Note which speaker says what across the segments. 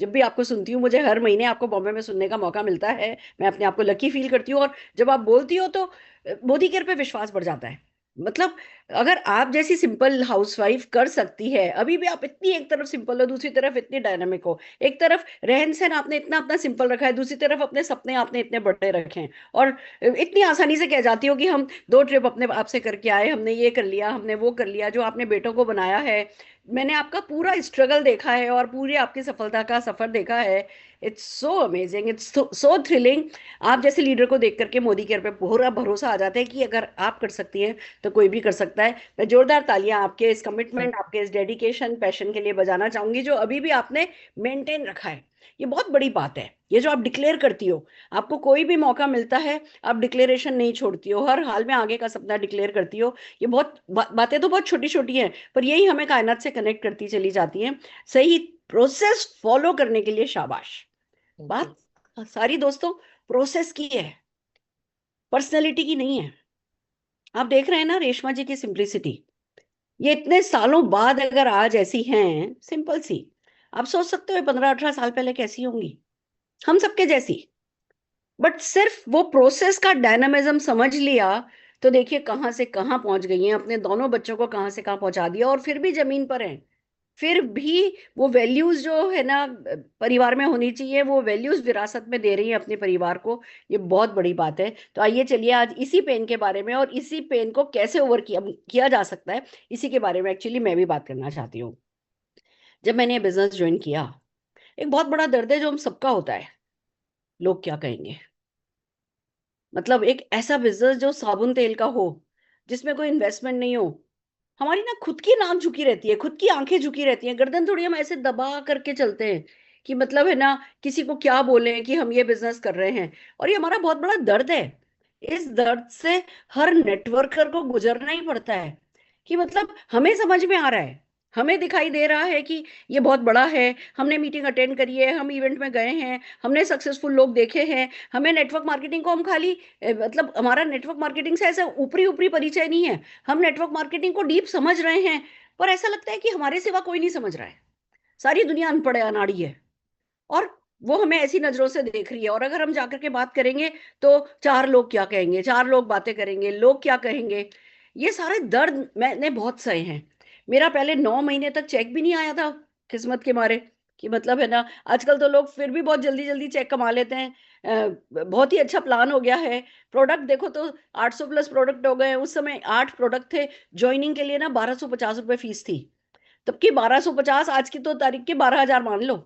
Speaker 1: जब भी आपको सुनती हूँ, मुझे हर महीने आपको बॉम्बे में सुनने का मौका मिलता है, मैं अपने आप को लकी फील करती हूँ। और जब आप बोलती हो तो मोदी केयर पे विश्वास बढ़ जाता है। मतलब अगर आप जैसी सिंपल हाउसवाइफ कर सकती है, अभी भी आप इतनी एक तरफ सिंपल हो, दूसरी तरफ इतनी डायनामिक हो, एक तरफ रहन सहन आपने इतना अपना सिंपल रखा है, दूसरी तरफ अपने सपने आपने इतने बड़े रखे हैं, और इतनी आसानी से कह जाती हो कि हम 2 ट्रिप अपने आप से करके आए, हमने ये कर लिया, हमने वो कर लिया, जो आपने बेटों को बनाया है। मैंने आपका पूरा स्ट्रगल देखा है और पूरी आपकी सफलता का सफर देखा है। It's so amazing, it's so thrilling. आप जैसे लीडर को देख करके मोदी केयर पे पूरा भरोसा आ जाता है कि अगर आप कर सकती हैं तो कोई भी कर सकता है। मैं जोरदार तालियां आपके इस कमिटमेंट, आपके इस डेडिकेशन, पैशन के लिए बजाना चाहूंगी, जो अभी भी आपने मेंटेन रखा है। ये बहुत बड़ी बात है, ये जो आप डिक्लेयर करती हो, आपको कोई भी मौका मिलता है, आप डिक्लेरेशन नहीं छोड़ती हो, हर हाल में आगे का सपना डिक्लेयर करती हो। ये बहुत बातें तो बहुत छोटी छोटी हैं, पर यही हमें कायनात से कनेक्ट करती चली जाती हैं। सही प्रोसेस फॉलो करने के लिए शाबाश।
Speaker 2: Thank you.
Speaker 1: बात सारी दोस्तों प्रोसेस की है, पर्सनैलिटी की नहीं है। आप देख रहे हैं ना रेशमा जी की सिंप्लिसिटी, ये इतने सालों बाद अगर आज ऐसी हैं सिंपल सी, आप सोच सकते हो 15-18 साल पहले कैसी होंगी, हम सबके जैसी। बट सिर्फ वो प्रोसेस का डायनामिज्म समझ लिया तो देखिए कहां से कहां पहुंच गई हैं, अपने दोनों बच्चों को कहां से कहां पहुंचा दिया, और फिर भी जमीन पर हैं। फिर भी वो वैल्यूज जो है ना परिवार में होनी चाहिए, वो वैल्यूज विरासत में दे रही है अपने परिवार को। ये बहुत बड़ी बात है। तो आइए चलिए आज इसी पेन के बारे में, और इसी पेन को कैसे ओवर किया जा सकता है, इसी के बारे में एक्चुअली मैं भी बात करना चाहती हूँ। जब मैंने ये बिजनेस ज्वाइन किया, एक बहुत बड़ा दर्द है जो हम सबका होता है, लोग क्या कहेंगे। मतलब एक ऐसा बिजनेस जो साबुन तेल का हो, जिसमें कोई इन्वेस्टमेंट नहीं हो, हमारी ना खुद की नाक झुकी रहती है, खुद की आंखें झुकी रहती हैं, गर्दन थोड़ी हम ऐसे दबा करके चलते हैं कि मतलब है ना, किसी को क्या बोलें कि हम ये बिजनेस कर रहे हैं। और ये हमारा बहुत बड़ा दर्द है। इस दर्द से हर नेटवर्कर को गुजरना ही पड़ता है। कि मतलब हमें समझ में आ रहा है, हमें दिखाई दे रहा है कि ये बहुत बड़ा है, हमने मीटिंग अटेंड करी है, हम इवेंट में गए हैं, हमने सक्सेसफुल लोग देखे हैं, हमें नेटवर्क मार्केटिंग को हम खाली मतलब हमारा नेटवर्क मार्केटिंग से ऐसा ऊपरी ऊपरी परिचय नहीं है, हम नेटवर्क मार्केटिंग को डीप समझ रहे हैं। पर ऐसा लगता है कि हमारे सिवा कोई नहीं समझ रहा है, सारी दुनिया अनपढ़ है, अनाड़ी है। और वो हमें ऐसी नजरों से देख रही है, और अगर हम जाकर के बात करेंगे तो 4 लोग क्या कहेंगे, 4 लोग बातें करेंगे, लोग क्या कहेंगे। ये सारे दर्द मैंने बहुत सहे हैं। मेरा पहले 9 महीने तक चेक भी नहीं आया था, किस्मत के मारे। कि मतलब है ना, आजकल तो लोग फिर भी बहुत जल्दी जल्दी चेक कमा लेते हैं। बहुत ही अच्छा प्लान हो गया है। प्रोडक्ट देखो तो 800 प्लस प्रोडक्ट हो गए हैं। उस समय 8 प्रोडक्ट थे, ज्वाइनिंग के लिए ना 1250 रुपये फीस थी। तब की 1250, आज की तो तारीख के 12,000 मान लो।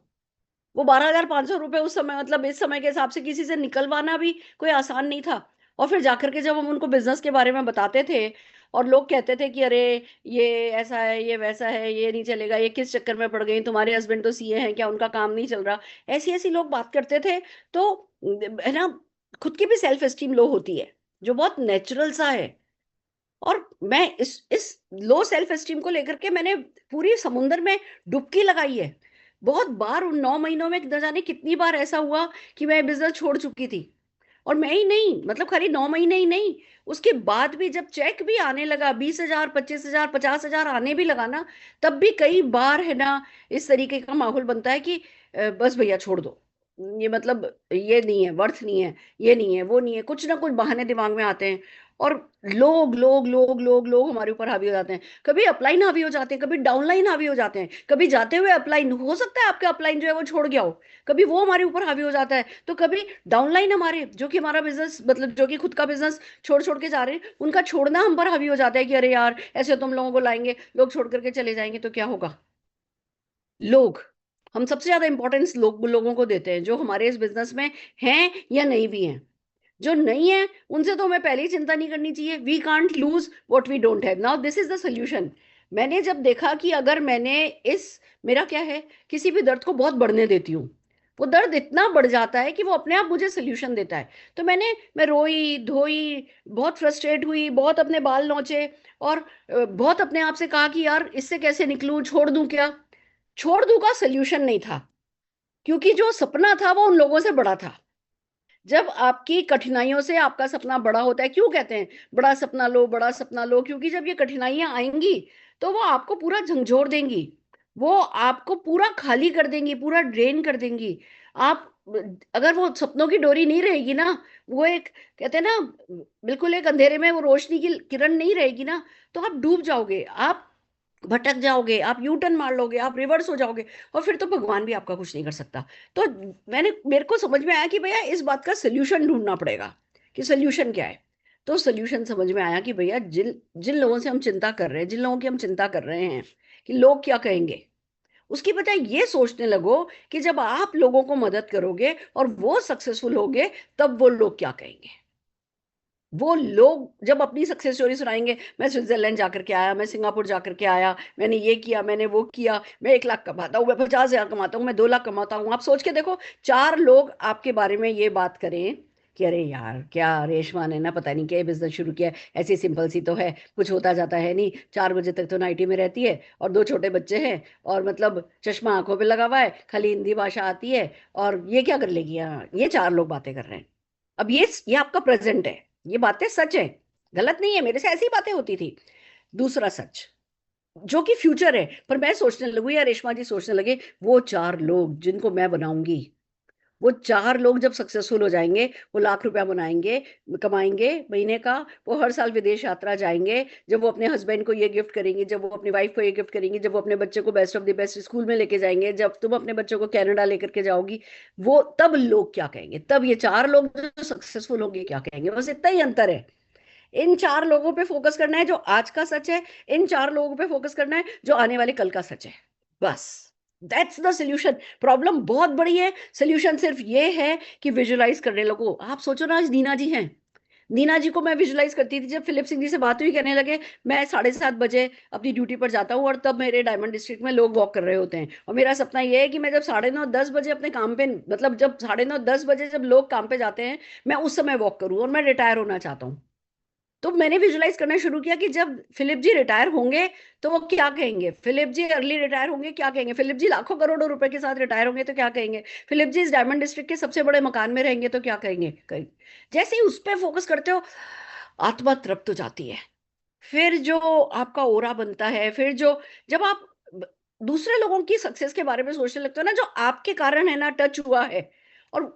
Speaker 1: वो 12,500 रुपये उस समय, मतलब इस समय के हिसाब से किसी से निकलवाना भी कोई आसान नहीं था। और फिर जाकर के जब हम उनको बिजनेस के बारे में बताते थे, और लोग कहते थे कि अरे ये ऐसा है, ये वैसा है, ये नहीं चलेगा, ये किस चक्कर में पड़ गई, तुम्हारे हस्बैंड तो सीए हैं क्या, उनका काम नहीं चल रहा, ऐसी ऐसी लोग बात करते थे। तो है ना, खुद की भी सेल्फ एस्टीम लो होती है, जो बहुत नेचुरल सा है। और मैं इस लो सेल्फ एस्टीम को लेकर के मैंने पूरी समुंदर में डुबकी लगाई है। बहुत बार उन 9 महीनों में न जाने कितनी बार ऐसा हुआ कि मैं बिजनेस छोड़ चुकी थी। और मैं ही नहीं, मतलब खाली 9 महीने ही नहीं, उसके बाद भी जब चेक भी आने लगा, 20,000, 25,000, 50,000 आने भी लगा ना, तब भी कई बार है ना, इस तरीके का माहौल बनता है कि बस भैया छोड़ दो, ये मतलब ये नहीं है, वर्थ नहीं है, ये नहीं है, वो नहीं है, कुछ ना कुछ बहाने दिमाग में आते हैं। और लोग लोग लोग लोग लोग हमारे ऊपर हावी हो जाते हैं। कभी अपलाइन हावी हो जाते हैं, कभी डाउनलाइन हावी हो जाते हैं, कभी जाते हुए अपलाइन, हो सकता है आपके अपलाइन जो है वो छोड़ गया हो, कभी वो हमारे ऊपर हावी हो जाता है, तो कभी डाउनलाइन हमारे जो कि हमारा बिजनेस, मतलब जो कि खुद का बिजनेस छोड़ छोड़ के जा रहे हैं, उनका छोड़ना हम पर हावी हो जाता है कि अरे यार ऐसे तुम लोगों को लाएंगे, लोग छोड़ करके चले जाएंगे तो क्या होगा। लोग, हम सबसे ज्यादा इंपॉर्टेंस लोगों को देते हैं, जो हमारे इस बिजनेस में हैं या नहीं भी हैं। जो नहीं है उनसे तो हमें पहले ही चिंता नहीं करनी चाहिए। We can't lose what we don't have, now this is the solution. मैंने जब देखा कि अगर मैंने इस, मेरा क्या है, किसी भी दर्द को बहुत बढ़ने देती हूँ, वो दर्द इतना बढ़ जाता है कि वो अपने आप मुझे सोल्यूशन देता है। तो मैं रोई धोई, बहुत फ्रस्ट्रेट हुई, बहुत अपने बाल नोचे, और बहुत अपने आप से कहा कि यार इससे कैसे निकलूं, छोड़ दूं क्या। छोड़ दूं का सोल्यूशन नहीं था, क्योंकि जो सपना था वो उन लोगों से बड़ा था। जब आपकी कठिनाइयों से आपका सपना बड़ा होता है, क्यों कहते हैं बड़ा सपना लो, बड़ा सपना लो, क्योंकि जब ये कठिनाइयां आएंगी तो वो आपको पूरा झंझोर देंगी। वो आपको पूरा खाली कर देंगी, पूरा ड्रेन कर देंगी। आप, अगर वो सपनों की डोरी नहीं रहेगी ना, वो एक, कहते हैं ना, बिल्कुल एक अंधेरे में वो रोशनी की किरण नहीं रहेगी ना, तो आप डूब जाओगे, आप भटक जाओगे, आप यू टर्न मार लोगे, आप रिवर्स हो जाओगे, और फिर तो भगवान भी आपका कुछ नहीं कर सकता। तो मेरे को समझ में आया कि भैया इस बात का सोल्यूशन ढूंढना पड़ेगा, कि सोल्यूशन क्या है। तो सोल्यूशन समझ में आया कि भैया जिन जिन लोगों से हम चिंता कर रहे हैं, जिन लोगों की हम चिंता कर रहे हैं कि लोग क्या कहेंगे, उसकी बजाय ये सोचने लगो कि जब आप लोगों को मदद करोगे और वो सक्सेसफुल होगे, तब वो लोग क्या कहेंगे। वो लोग जब अपनी सक्सेस स्टोरी सुनाएंगे, मैं स्विट्जरलैंड जाकर के आया, मैं सिंगापुर जाकर के आया, मैंने ये किया, मैंने वो किया, मैं 1 लाख कमाता हूँ, मैं 50,000 कमाता हूँ, मैं 2 लाख कमाता हूँ। आप सोच के देखो, 4 लोग आपके बारे में ये बात करें कि अरे यार, क्या रेशमा ने ना पता नहीं क्या बिजनेस शुरू किया, ऐसी सिंपल सी तो है, कुछ होता जाता है नहीं, 4 बजे तक तो नाइटी में रहती है, और 2 छोटे बच्चे हैं, और मतलब चश्मा आंखों पे लगा हुआ है, खाली हिंदी भाषा आती है, और ये क्या कर लेगी। हाँ, ये 4 लोग बातें कर रहे हैं। अब ये आपका प्रेजेंट है, ये बातें सच है, गलत नहीं है, मेरे से ऐसी बातें होती थी। दूसरा सच, जो कि फ्यूचर है, पर मैं सोचने लगू या रेशमा जी सोचने लगे, वो 4 लोग जिनको मैं बनाऊंगी, वो 4 लोग जब सक्सेसफुल हो जाएंगे, वो लाख रुपया बनाएंगे, कमाएंगे महीने का, वो हर साल विदेश यात्रा जाएंगे, जब वो अपने हस्बैंड को ये गिफ्ट करेंगे, जब वो अपनी वाइफ को ये गिफ्ट करेंगे, जब वो अपने बच्चे को best of the best school में लेके जाएंगे, जब तुम अपने बच्चों को कनाडा लेकर के जाओगी, वो तब लोग क्या कहेंगे, तब ये 4 लोग जो सक्सेसफुल होंगे क्या कहेंगे। बस इतना ही अंतर है। इन 4 लोगों पे फोकस करना है जो आज का सच है, इन 4 लोगों पे फोकस करना है जो आने वाले कल का सच है। बस, दैट्स द सोल्यूशन। प्रॉब्लम बहुत बड़ी है, सोल्यूशन सिर्फ ये है कि विजुलाइज करने लगो। आप सोचो ना, आज नीना जी हैं, नीना जी को मैं विजुलाइज करती थी, जब फिलिप सिंह जी से बात हुई, कहने लगे मैं 7:30 बजे अपनी ड्यूटी पर जाता हूँ, और तब मेरे डायमंड डिस्ट्रिक्ट में लोग वॉक कर रहे होते हैं, और मेरा सपना ये है कि मैं जब 9:30 10 बजे अपने काम पे, मतलब जब 9:30 10 बजे जब लोग काम पे जाते हैं, मैं उस समय वॉक करूँ, और मैं रिटायर होना चाहता हूँ। तो मैंने विजुलाइज करना शुरू किया कि जब फिलिप जी रिटायर होंगे, तो वो क्या कहेंगे, फिलिप जी अर्ली रिटायर होंगे क्या कहेंगे, फिलिप जी लाखों करोड़ों रुपए के साथ रिटायर होंगे तो क्या कहेंगे, फिलिप जी इस डायमंड डिस्ट्रिक्ट के सबसे बड़े मकान में रहेंगे तो क्या कहेंगे, जैसे ही उस पर फोकस करते हो, आत्मा तृप्त हो जाती है। फिर जो आपका ओरा बनता है, फिर जो, जब आप दूसरे लोगों की सक्सेस के बारे में सोचने लगते हो ना, जो आपके कारण है ना टच हुआ है, और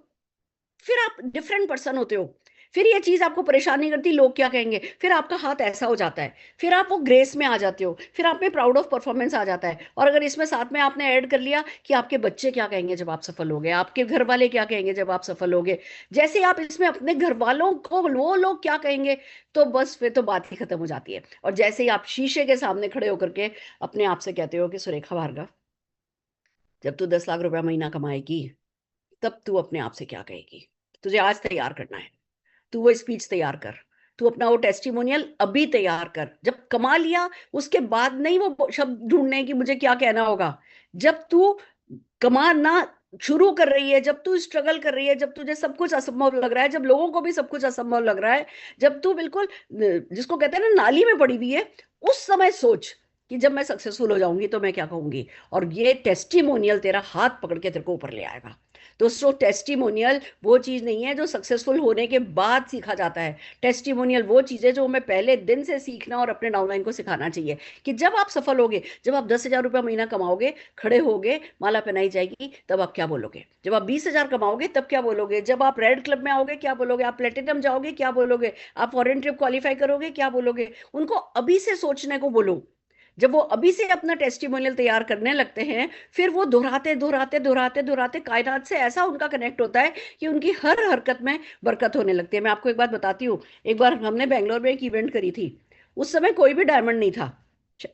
Speaker 1: फिर आप डिफरेंट पर्सन होते हो। फिर ये चीज आपको परेशान नहीं करती लोग क्या कहेंगे, फिर आपका हाथ ऐसा हो जाता है, फिर आप वो ग्रेस में आ जाते हो, फिर आप में प्राउड ऑफ परफॉर्मेंस आ जाता है। और अगर इसमें साथ में आपने ऐड कर लिया कि आपके बच्चे क्या कहेंगे जब आप सफल होगे, आपके घर वाले क्या कहेंगे जब आप सफल होगे, जैसे आप इसमें अपने घर वालों को वो लोग क्या कहेंगे, तो बस फिर तो बात ही खत्म हो जाती है। और जैसे ही आप शीशे के सामने खड़े होकर के अपने आप से कहते हो कि सुरेखा भार्गव, जब तू 10 लाख रुपया महीना कमाएगी, तब तू अपने आप से क्या कहेगी। तुझे आज तैयार करना है, तू वो स्पीच तैयार कर, तू अपना वो टेस्टिमोनियल अभी तैयार कर। जब कमा लिया उसके बाद नहीं वो शब्द ढूंढने की मुझे क्या कहना होगा। जब तू कमाना शुरू कर रही है, जब तू स्ट्रगल कर रही है, जब तुझे सब कुछ असंभव लग रहा है, जब लोगों को भी सब कुछ असंभव लग रहा है, जब तू बिल्कुल जिसको कहते हैं ना नाली में पड़ी हुई है, उस समय सोच कि जब मैं सक्सेसफुल हो जाऊंगी तो मैं क्या कहूंगी। और ये टेस्टिमोनियल तेरा हाथ पकड़ के तेरे को ऊपर ले आएगा। दोस्तों, टेस्टिमोनियल वो चीज नहीं है जो सक्सेसफुल होने के बाद सीखा जाता है। टेस्टिमोनियल वो चीज है जो हमें पहले दिन से सीखना और अपने डाउनलाइन को सिखाना चाहिए, कि जब आप सफल होगे, जब आप 10,000 रुपया महीना कमाओगे, खड़े होगे, माला पहनाई जाएगी, तब आप क्या बोलोगे, जब आप 20,000 कमाओगे तब क्या बोलोगे, जब आप रेड क्लब में आओगे क्या बोलोगे, आप प्लेटिनम जाओगे क्या बोलोगे, आप फॉरेन ट्रिप क्वालिफाई करोगे क्या बोलोगे। उनको अभी से सोचने को बोलो। जब वो अभी से अपना टेस्टिमोनियल तैयार करने लगते हैं, फिर वो दोहराते दोहराते दोहराते दोहराते कायनात से ऐसा उनका कनेक्ट होता है कि उनकी हर हरकत में बरकत होने लगती है। मैं आपको एक बात बताती हूँ, एक बार हमने बेंगलोर में एक इवेंट करी थी। उस समय कोई भी डायमंड नहीं था,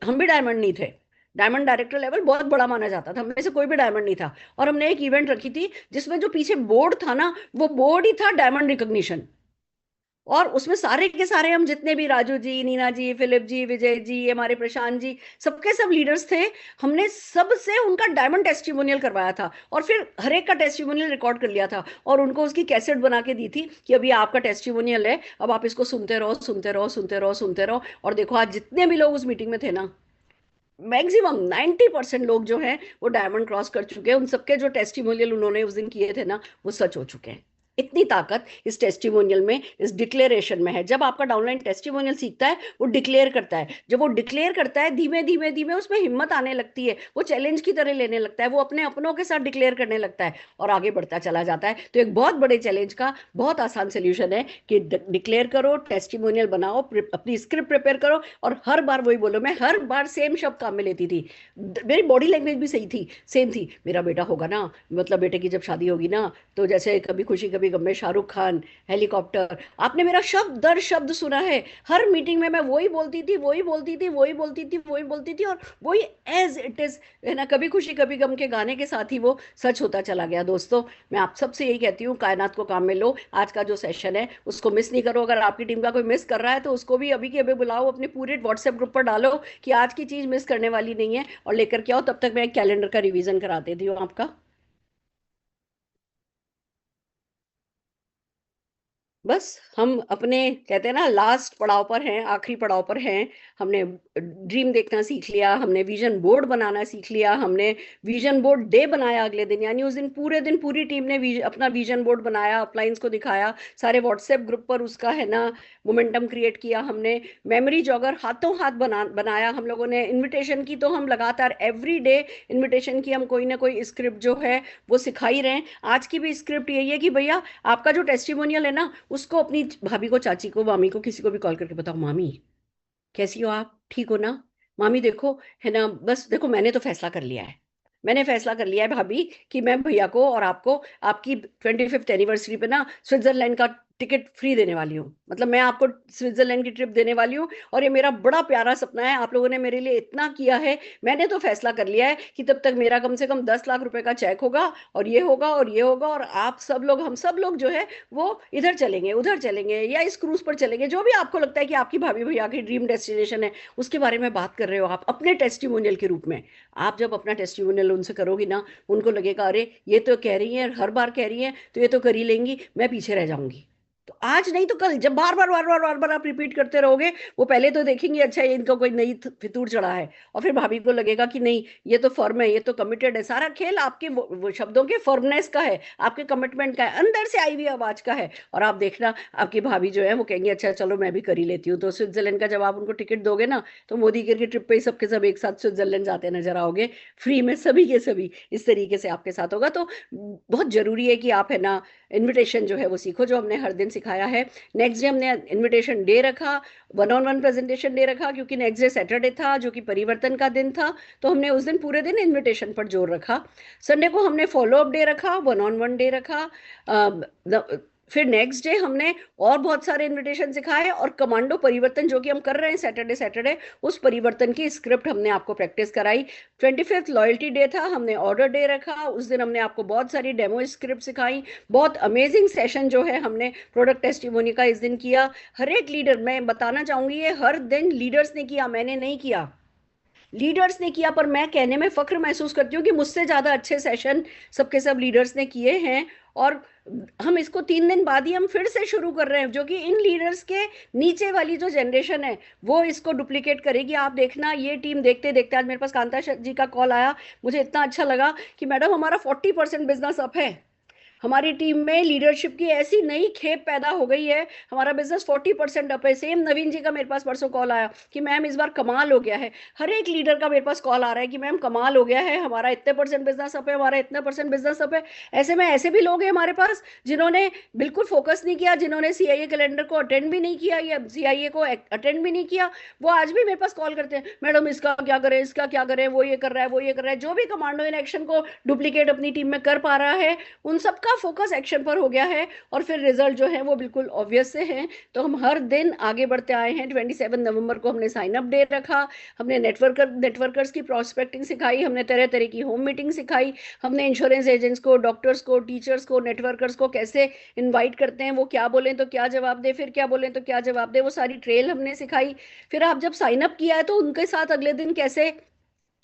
Speaker 1: हम भी डायमंड नहीं थे। डायमंड डायरेक्टर लेवल बहुत बड़ा माना जाता था, हम में से कोई भी डायमंड नहीं था। और हमने एक इवेंट रखी थी जिसमें जो पीछे बोर्ड था ना, वो बोर्ड ही था डायमंड रिकॉग्निशन। और उसमें सारे के सारे हम जितने भी, राजू जी, नीना जी, फिलिप जी, विजय जी, हमारे प्रशांत जी, सबके सब लीडर्स थे। हमने सबसे उनका डायमंड टेस्टिमोनियल करवाया था, और फिर हर एक का टेस्टिमोनियल रिकॉर्ड कर लिया था, और उनको उसकी कैसेट बना के दी थी कि अभी आपका टेस्टिमोनियल है, अब आप इसको सुनते रहो, सुनते रहो, सुनते रहो, सुनते रहो। और देखो, आज जितने भी लोग उस मीटिंग में थे ना, मैक्सिमम 90% लोग जो हैं वो डायमंड क्रॉस कर चुके हैं। उन सबके जो टेस्टिमोनियल उन्होंने उस दिन किए थे ना, वो सच हो चुके हैं। इतनी ताकत इस टेस्टिमोनियल में, इस डिक्लेरेशन में है। जब आपका डाउनलाइन टेस्टिमोनियल सीखता है, वो डिक्लेयर करता है। जब वो डिक्लेयर करता है, धीमे धीमे धीमे उसमें हिम्मत आने लगती है, वो चैलेंज की तरह लेने लगता है, वो अपने अपनों के साथ डिक्लेयर करने लगता है और आगे बढ़ता चला जाता है। तो एक बहुत बड़े चैलेंज का बहुत आसान सोल्यूशन है कि डिक्लेयर करो, टेस्टिमोनियल बनाओ, अपनी स्क्रिप्ट प्रिपेयर करो और हर बार वही बोलो। मैं हर बार सेम शब्द काम में लेती थी, मेरी बॉडी लैंग्वेज भी सही थी, सेम थी। मेरा बेटा होगा ना, मतलब बेटे की जब शादी होगी ना, तो जैसे कभी खुशी कभी गम में शाहरुख खान, हेलीकॉप्टर, आपने मेरा शब्द दर शब्द सुना है। हर मीटिंग में मैं वही बोलती थी, वही बोलती थी, वही बोलती थी, वही बोलती थी, और वही एज इट इज, है ना, कभी खुशी कभी गम के गाने के साथ ही वो सच होता चला गया। दोस्तों, मैं आप सबसे यही कहती हूँ, कायनात को काम में लो। आज का जो सेशन है उसको मिस नहीं करो। अगर आपकी टीम का कोई मिस कर रहा है तो उसको भी अभी के अभी बुलाओ, अपने पूरे व्हाट्सएप ग्रुप पर डालो कि आज की चीज मिस करने वाली नहीं है, और लेकर के आओ। तब तक मैं कैलेंडर का रिवीजन करा देती हूँ आपका। बस हम अपने, कहते हैं ना, लास्ट पड़ाव पर हैं, आखिरी पड़ाव पर हैं। हमने ड्रीम देखना सीख लिया, हमने विजन बोर्ड बनाना सीख लिया, हमने विजन बोर्ड डे बनाया अगले दिन, यानी उस दिन पूरे दिन पूरी टीम ने अपना विजन बोर्ड बनाया, अपलाइंस को दिखाया, सारे व्हाट्सएप ग्रुप पर उसका, है ना, मोमेंटम क्रिएट किया। हमने मेमोरी जॉगर हाथों हाथ बनाया हम लोगों ने। इनविटेशन की तो हम लगातार एवरी डे इनविटेशन की हम कोई ना कोई स्क्रिप्ट जो है वो सिखा ही रहे हैं। आज की भी स्क्रिप्ट यही है कि भैया, आपका जो टेस्टिमोनियल है ना, उसको अपनी भाभी को, चाची को, मामी को, किसी को भी कॉल करके बताओ, मामी कैसी हो आप, ठीक हो ना, मामी देखो, है ना, बस देखो मैंने तो फैसला कर लिया है, मैंने फैसला कर लिया है भाभी कि मैं भैया को और आपको आपकी 25th एनिवर्सरी पे ना स्विट्जरलैंड का टिकट फ्री देने वाली हूँ। मतलब मैं आपको स्विट्जरलैंड की ट्रिप देने वाली हूँ, और ये मेरा बड़ा प्यारा सपना है, आप लोगों ने मेरे लिए इतना किया है। मैंने तो फैसला कर लिया है कि तब तक मेरा कम से कम 10 लाख रुपए का चेक होगा, और ये होगा और ये होगा, और आप सब लोग, हम सब लोग जो है वो इधर चलेंगे, उधर चलेंगे, या इस क्रूज पर चलेंगे, जो भी आपको लगता है कि आपकी भाभी भैया की ड्रीम डेस्टिनेशन है, उसके बारे में बात कर रहे हो आप अपने टेस्टिमोनियल के रूप में। आप जब अपना टेस्टिमोनियल उनसे करोगी ना, उनको लगेगा अरे ये तो कह रही है, हर बार कह रही है, तो ये तो कर ही लेंगी, मैं पीछे रह जाऊंगी। तो आज नहीं तो कल, जब बार बार बार बार बार बार आप रिपीट करते रहोगे, वो पहले तो देखेंगे अच्छा ये इनका कोई नई फितूर चढ़ा है, और फिर भाभी को लगेगा कि नहीं ये तो फर्म है, ये तो कमिटेड है। सारा खेल आपके वो शब्दों के फर्मनेस का है, आपके कमिटमेंट का है, अंदर से आई हुई आवाज का है। और आप देखना, आपकी भाभी जो है वो कहेंगे अच्छा चलो मैं भी कर ही लेती हूँ। तो स्विट्जरलैंड का जब आप उनको टिकट दोगे ना, तो मोदी की ट्रिप पे ही सबके सब एक साथ स्विट्जरलैंड जाते नजर आओगे, फ्री में, सभी के सभी। इस तरीके से आपके साथ होगा। तो बहुत जरूरी है कि आप, है ना, इनविटेशन जो है वो सीखो, जो हमने हर दिन सिखाया है। नेक्स्ट डे हमने इनविटेशन डे रखा, one on one presentation day रखा, क्योंकि नेक्स्ट डे सैटरडे था जो कि परिवर्तन का दिन था, तो हमने उस दिन पूरे दिन इनविटेशन पर जोर रखा। संडे को हमने फॉलो अप डे रखा, वन ऑन वन डे रखा। फिर नेक्स्ट डे हमने और बहुत सारे इनविटेशन सिखाए, और कमांडो परिवर्तन जो कि हम कर रहे हैं सैटरडे सैटरडे, उस परिवर्तन की स्क्रिप्ट हमने आपको प्रैक्टिस कराई। 25th लॉयल्टी डे था, हमने ऑर्डर डे रखा, उस दिन हमने आपको बहुत सारी डेमो स्क्रिप्ट सिखाई। बहुत अमेजिंग सेशन जो है हमने प्रोडक्ट टेस्टिमोनी का इस दिन किया। हर एक लीडर, मैं बताना चाहूंगी, ये हर दिन लीडर्स ने किया, मैंने नहीं किया, लीडर्स ने किया। पर मैं कहने में फख्र महसूस करती हूँ कि मुझसे ज्यादा अच्छे सेशन सबके सब लीडर्स ने किए हैं। और हम इसको 3 दिन बाद ही हम फिर से शुरू कर रहे हैं, जो कि इन लीडर्स के नीचे वाली जो जनरेशन है वो इसको डुप्लीकेट करेगी। आप देखना, ये टीम देखते देखते, आज मेरे पास कांता जी का कॉल आया, मुझे इतना अच्छा लगा कि मैडम हमारा 40% बिजनेस अप है, हमारी टीम में लीडरशिप की ऐसी नई खेप पैदा हो गई है, हमारा बिजनेस 40% अप है। सेम नवीन जी का मेरे पास परसों कॉल आया कि मैम इस बार कमाल हो गया है। हर एक लीडर का मेरे पास कॉल आ रहा है कि मैम कमाल हो गया है, हमारा इतने परसेंट बिजनेस अप है, हमारा इतने परसेंट बिजनेस अप है। ऐसे में ऐसे भी लोग हैं हमारे पास जिन्होंने बिल्कुल फोकस नहीं किया, जिन्होंने सीआईए कैलेंडर को अटेंड भी नहीं किया, या सीआईए को अटेंड भी नहीं किया, वो आज भी मेरे पास कॉल करते हैं, मैडम इसका क्या करें, इसका क्या करें, वो ये कर रहा है, वो ये कर रहा है। जो भी कमांडो इन एक्शन को डुप्लीकेट अपनी टीम में कर पा रहा है, उन सबका फोकस एक्शन पर हो गया है, और फिर रिजल्ट जो है वो बिल्कुल ऑब्वियस से हैं। तो हम हर दिन आगे बढ़ते आए हैं। 27 नवंबर को हमने साइन अप डे रखा, हमने नेटवर्कर्स की प्रोस्पेक्टिंग सिखाई, हमने तरह तरह की होम मीटिंग सिखाई, हमने इंश्योरेंस एजेंट्स को, डॉक्टर्स को, टीचर्स को, नेटवर्कर्स को कैसे इनवाइट करते हैं, वो क्या बोलें तो क्या जवाब दे, फिर क्या बोलें तो क्या जवाब दे, वो सारी ट्रेल हमने सिखाई। फिर आप जब साइन अप किया है तो उनके साथ अगले दिन कैसे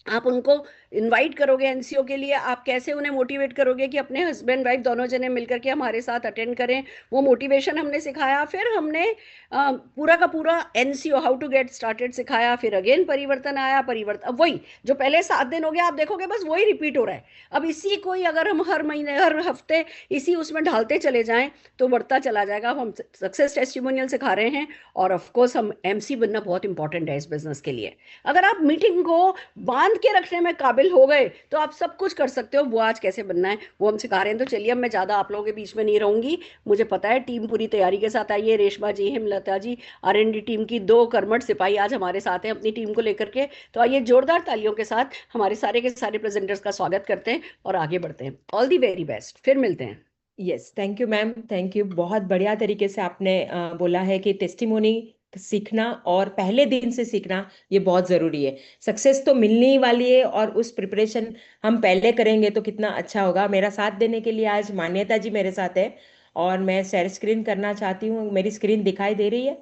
Speaker 1: आप उनको इनवाइट करोगे एनसीओ के लिए, आप कैसे उन्हें मोटिवेट करोगे कि अपने हस्बैंड वाइफ दोनों जने मिलकर के हमारे साथ अटेंड करें। वो मोटिवेशन हमने सिखाया। फिर हमने पूरा का पूरा NCO how to get started सिखाया। फिर अगेन परिवर्तन आया। परिवर्तन अब वही जो पहले 7 दिन हो गया, आप देखोगे बस वही रिपीट हो रहा है। अब इसी को ही अगर हम हर महीने हर हफ्ते इसी उसमें ढालते चले जाएं तो बढ़ता चला जाएगा। अब हम सक्सेस टेस्टिमोनियल सिखा रहे हैं, और ऑफ कोर्स हम एमसी बनना बहुत इंपॉर्टेंट है इस बिजनेस के लिए। अगर आप मीटिंग को बांध के रखने में काबिल हो गए तो आप सब कुछ कर सकते हो। वो आज कैसे बनना है वो हम सिखा रहे हैं। तो चलिए, अब मैं ज्यादा आप लोगों के बीच में नहीं रहूंगी। मुझे पता है टीम पूरी तैयारी के साथ आई है। रेशमा जी, हेमलता जी, आरएनडी टीम की 2 कर्मठ सिपाही आज हमारे साथ हैं अपनी टीम को लेकर के। तो आइए जोरदार तालियों के साथ हमारे सारे के सारे प्रेजेंटर्स का स्वागत करते हैं और आगे बढ़ते हैं। ऑल दी वेरी बेस्ट, फिर मिलते हैं।
Speaker 2: Yes, thank you ma'am, thank you. बहुत बढ़िया तरीके से आपने बोला है कि टेस्टिमोनी सीखना और पहले दिन से सीखना ये बहुत ज़रूरी है। सक्सेस तो मिलने ही वाली है और उस प्रिपरेशन हम पहले करेंगे तो कितना अच्छा होगा। मेरा साथ देने के लिए आज मान्यता जी मेरे साथ है और मैं शेयर स्क्रीन करना चाहती हूँ। मेरी स्क्रीन दिखाई दे रही है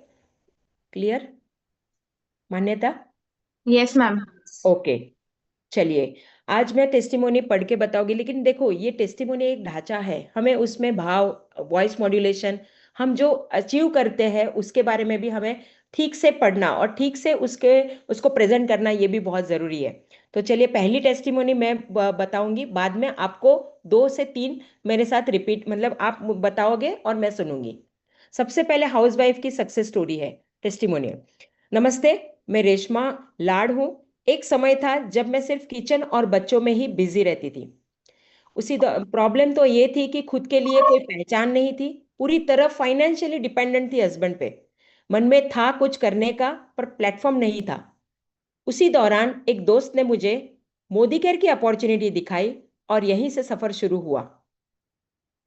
Speaker 2: क्लियर मान्यता?
Speaker 3: Yes ma'am.
Speaker 2: ओके, चलिए। आज मैं टेस्टिमोनी पढ़ के बताऊंगी, लेकिन देखो ये टेस्टिमोनी एक ढांचा है, हमें उसमें भाव, वॉइस मॉड्यूलेशन, हम जो अचीव करते हैं उसके बारे में भी हमें ठीक से पढ़ना और ठीक से उसको प्रेजेंट करना, ये भी बहुत ज़रूरी है। तो चलिए, पहली टेस्टिमोनी मैं बताऊंगी, बाद में आपको 2 से 3 मेरे साथ रिपीट, मतलब आप बताओगे और मैं सुनूंगी। सबसे पहले हाउसवाइफ की सक्सेस स्टोरी है टेस्टिमोनी। नमस्ते, मैं रेशमा लाड हूँ। एक समय था जब मैं सिर्फ किचन और बच्चों में ही बिजी रहती थी। उसी प्रॉब्लम तो ये थी कि खुद के लिए कोई पहचान नहीं थी, पूरी तरह फाइनेंशियली डिपेंडेंट थी हस्बैंड पे। मन में था कुछ करने का, पर प्लेटफॉर्म नहीं था। उसी दौरान एक दोस्त ने मुझे मोदी केयर की अपॉर्चुनिटी दिखाई और यहीं से सफर शुरू हुआ।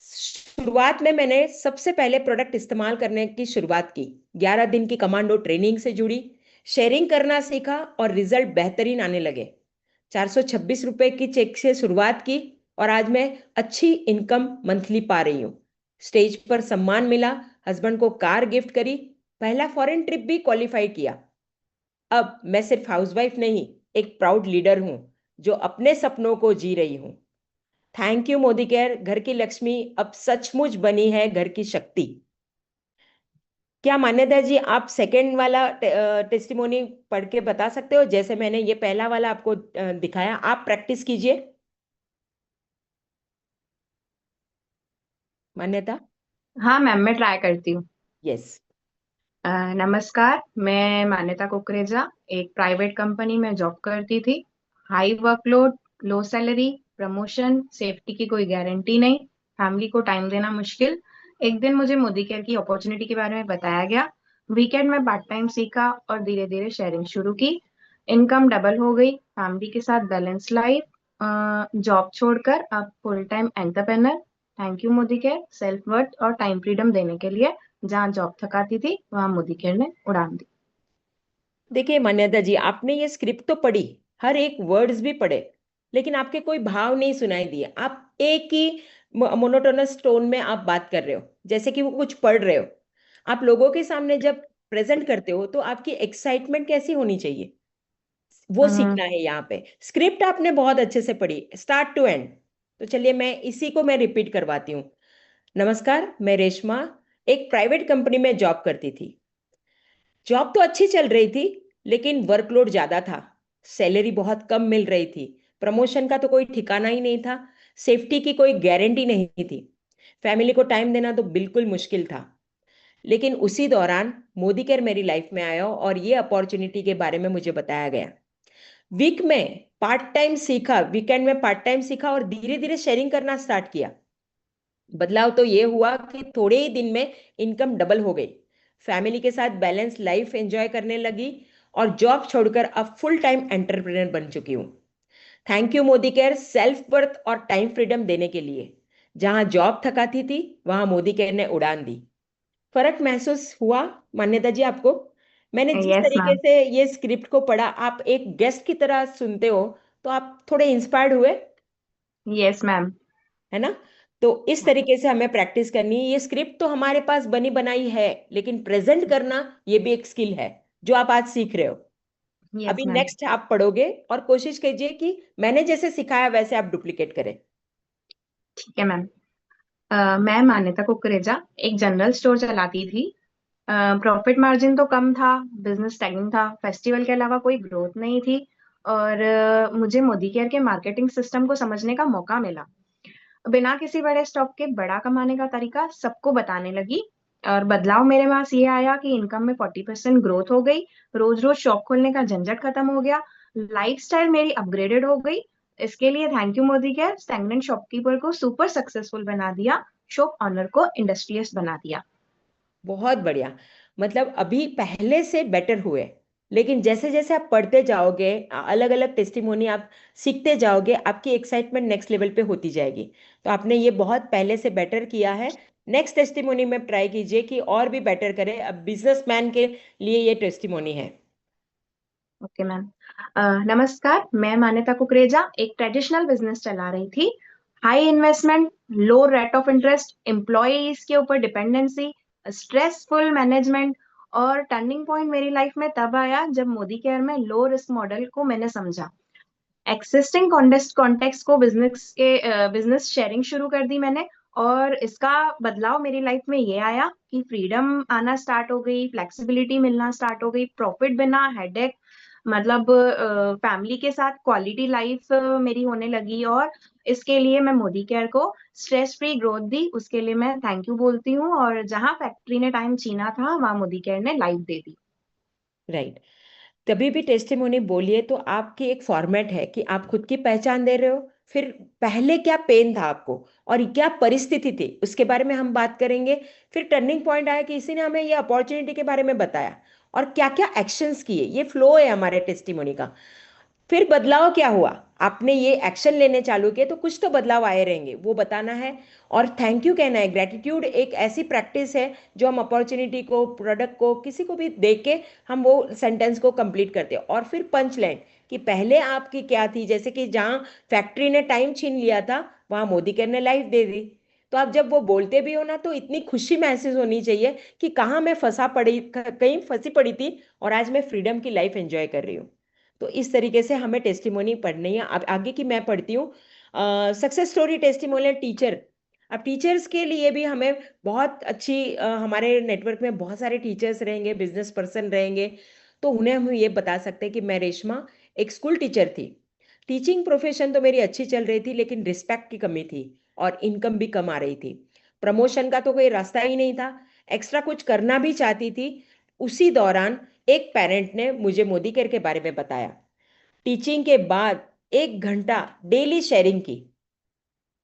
Speaker 2: शुरुआत में मैंने सबसे पहले प्रोडक्ट इस्तेमाल करने की शुरुआत की। 11 दिन की कमांडो ट्रेनिंग से जुड़ी, शेयरिंग करना सीखा और रिजल्ट बेहतरीन आने लगे। 426 रुपए की चेक से शुरुआत की और आज मैं अच्छी इनकम मंथली पा रही हूँ। स्टेज पर सम्मान मिला, हस्बैंड को कार गिफ्ट करी, पहला फॉरेन ट्रिप भी क्वालिफाई किया। अब मैं सिर्फ हाउसवाइफ नहीं, एक प्राउड लीडर हूँ जो अपने सपनों को जी रही हूँ। थैंक यू मोदी केयर, घर की लक्ष्मी अब सचमुच बनी है घर की शक्ति। क्या मान्यता जी आप सेकंड वाला टेस्टिमोनी पढ़ के बता सकते हो? जैसे मैंने ये पहला वाला आपको दिखाया, आप प्रैक्टिस कीजिए मान्यता।
Speaker 3: हाँ मैम, मैं ट्राई करती हूँ।
Speaker 2: यस।
Speaker 3: नमस्कार, मैं मान्यता कुकरेजा एक प्राइवेट कंपनी में जॉब करती थी। हाई वर्कलोड, लो सैलरी, प्रमोशन, सेफ्टी की कोई गारंटी नहीं, फैमिली को टाइम देना मुश्किल। एक दिन मुझे मोदी केयर की अपॉर्चुनिटी के बारे में बताया गया। वीकेंड में पार्ट टाइम सीखा और धीरे धीरे शेयरिंग शुरू की। इनकम डबल हो गई, फैमिली के साथ बैलेंस लाइफ। जॉब छोड़कर अब full time entrepreneur. Thank you Modi care, self worth और टाइम फ्रीडम देने के लिए। जहाँ जॉब थकाती थी वहां मोदी केयर ने उड़ान दी।
Speaker 2: देखिए मान्यता जी, आपने ये स्क्रिप्ट तो पढ़ी, हर एक वर्ड्स भी पढ़े, लेकिन आपके कोई भाव नहीं सुनाई दिए। आप एक ही मोनोटोनस टोन में आप बात कर रहे हो, जैसे कि वो कुछ पढ़ रहे हो। आप लोगों के सामने जब प्रेजेंट करते हो तो आपकी एक्साइटमेंट कैसी होनी चाहिए, वो सीखना है यहाँ पे। स्क्रिप्ट आपने बहुत अच्छे से पढ़ी स्टार्ट टू एंड। तो चलिए, मैं इसी को मैं रिपीट करवाती हूँ। नमस्कार, मैं रेशमा एक प्राइवेट कंपनी में जॉब करती थी। जॉब तो अच्छी चल रही थी, लेकिन वर्कलोड ज्यादा था, सैलरी बहुत कम मिल रही थी, प्रमोशन का तो कोई ठिकाना ही नहीं था, सेफ्टी की कोई गारंटी नहीं थी, फैमिली को टाइम देना तो बिल्कुल मुश्किल था। लेकिन उसी दौरान मोदी केयर मेरी लाइफ में आया और ये अपॉर्चुनिटी के बारे में मुझे बताया गया। वीक में पार्ट टाइम सीखा, वीकेंड में पार्ट टाइम सीखा और धीरे धीरे शेयरिंग करना स्टार्ट किया। बदलाव तो ये हुआ कि थोड़े ही दिन में इनकम डबल हो गई, फैमिली के साथ बैलेंस लाइफ एंजॉय करने लगी और जॉब छोड़कर अब फुल टाइम एंटरप्रेनर बन चुकी हूँ। Thank you Modi care, self worth और टाइम फ्रीडम देने के लिए। जहां जॉब थकाती थी वहां मोदी केयर ने उड़ान दी। फर्क महसूस हुआ मान्यता जी आपको? मैंने जिस
Speaker 3: यस
Speaker 2: तरीके
Speaker 3: मैम।
Speaker 2: से ये स्क्रिप्ट को पढ़ा, आप एक गेस्ट की तरह सुनते हो, तो आप थोड़े इंस्पायर्ड हुए,
Speaker 3: यस मैम।
Speaker 2: है ना? तो इस तरीके से हमें प्रैक्टिस करनी है। ये स्क्रिप्ट तो हमारे पास बनी बनाई है, लेकिन प्रेजेंट करना ये भी एक स्किल है जो आप आज सीख रहे हो।
Speaker 3: यस
Speaker 2: अभी
Speaker 3: मैम।
Speaker 2: नेक्स्ट आप पढ़ोगे और कोशिश कीजिए कि मैंने जैसे सिखाया वैसे आप डुप्लीकेट करें।
Speaker 3: ठीक है मैम। मैं मान्यता कुकरेजा एक जनरल स्टोर चलाती थी। प्रॉफिट मार्जिन तो कम था, बिजनेस स्टैग्नेंट था, फेस्टिवल के अलावा कोई ग्रोथ नहीं थी। और मुझे मोदी केयर के मार्केटिंग सिस्टम को समझने का मौका मिला। बिना किसी बड़े स्टॉक के बड़ा कमाने का तरीका सबको बताने लगी। और बदलाव मेरे पास ये आया कि इनकम में 40% ग्रोथ हो गई। रोज रोज शॉप खोलने का झंझट खत्म हो गया। लाइफस्टाइल मेरी अपग्रेडेड हो गई। इसके लिए thank you Modi care. Stagnant shopkeeper को सुपर सक्सेसफुल बना दिया। शॉप ऑनर को इंडस्ट्रियस बना दिया।
Speaker 2: बहुत बढ़िया। मतलब अभी पहले से बेटर हुए, लेकिन जैसे जैसे आप पढ़ते जाओगे, अलग अलग टेस्टिमोनी आप सीखते जाओगे, आपकी एक्साइटमेंट नेक्स्ट लेवल पे होती जाएगी। तो आपने ये बहुत पहले से बेटर किया है। नेक्स्ट टेस्टिमोनी में ट्राई कीजिए कि और भी बेटर करें। अब बिजनेसमैन के लिए ये टेस्टिमोनी है।
Speaker 3: Okay ma'am. नमस्कार, मैं मान्यता कुकरेजा एक ट्रेडिशनल बिजनेस चला रही थी। High investment, low rate of interest, employees के ऊपर डिपेंडेंसी, स्ट्रेसफुल मैनेजमेंट। और टर्निंग पॉइंट मेरी लाइफ में तब आया जब मोदी केयर में लो रिस्क मॉडल को मैंने समझा। एक्सिस्टिंग कॉन्टेक्स्ट को बिजनेस शेयरिंग शुरू कर दी मैंने। और इसका बदलाव मेरी लाइफ में ये आया कि फ्रीडम आना स्टार्ट हो गई, फ्लेक्सिबिलिटी मिलना स्टार्ट हो गई, प्रॉफिट बिना हेडेक, मतलब फैमिली के साथ क्वालिटी लाइफ मेरी होने लगी। और इसके लिए मैं मोदी केयर को स्ट्रेस फ्री ग्रोथ दी, उसके लिए मैं थैंक यू बोलती हूँ। और जहां फैक्ट्री ने टाइम छीना था, वहां मोदी केयर ने लाइफ दे दी।
Speaker 2: राइट। कभी भी टेस्टिमोनी बोलिए तो आपकी एक फॉर्मेट है कि आप खुद की पहचान दे रहे हो, फिर पहले क्या पेन था आपको और क्या परिस्थिति थी उसके बारे में हम बात करेंगे। फिर टर्निंग पॉइंट आया कि इसी ने हमें ये अपॉर्चुनिटी के बारे में बताया और क्या क्या एक्शंस किए। ये फ्लो है हमारे टेस्टिमोनी का। फिर बदलाव क्या हुआ, आपने ये एक्शन लेने चालू किए तो कुछ तो बदलाव आए रहेंगे, वो बताना है। और थैंक यू कहना है। ग्रेटिट्यूड एक ऐसी प्रैक्टिस है जो हम अपॉर्चुनिटी को, प्रोडक्ट को, किसी को भी देख के हम वो सेंटेंस को कंप्लीट करते हैं। और फिर पंच लाइन कि पहले आपकी क्या थी, जैसे कि जहाँ फैक्ट्री ने टाइम छीन लिया था वहाँ मोदी केयर ने लाइफ दे दी। तो आप जब वो बोलते भी हो ना तो इतनी खुशी महसूस होनी चाहिए कि कहाँ मैं फंसा पड़ी, कहीं फंसी पड़ी थी और आज मैं फ्रीडम की लाइफ एंजॉय कर रही हूँ। तो इस तरीके से हमें टेस्टिमोनी पढ़नी है। अब आगे की मैं पढ़ती हूँ सक्सेस स्टोरी टेस्टिमोनियल टीचर। अब टीचर्स के लिए भी हमें बहुत अच्छी हमारे नेटवर्क में बहुत सारे टीचर्स रहेंगे, बिजनेस पर्सन रहेंगे। तो उन्हें हम ये बता सकते हैं कि मैं रेशमा एक स्कूल टीचर थी। टीचिंग प्रोफेशन तो मेरी अच्छी चल रही थी, लेकिन रिस्पेक्ट की कमी थी और इनकम भी कम आ रही थी। प्रमोशन का तो कोई रास्ता ही नहीं था। एक्स्ट्रा कुछ करना भी चाहती थी। उसी दौरान एक पेरेंट ने मुझे मोदी केयर के बारे में बताया। टीचिंग के बाद 1 घंटा डेली शेयरिंग की।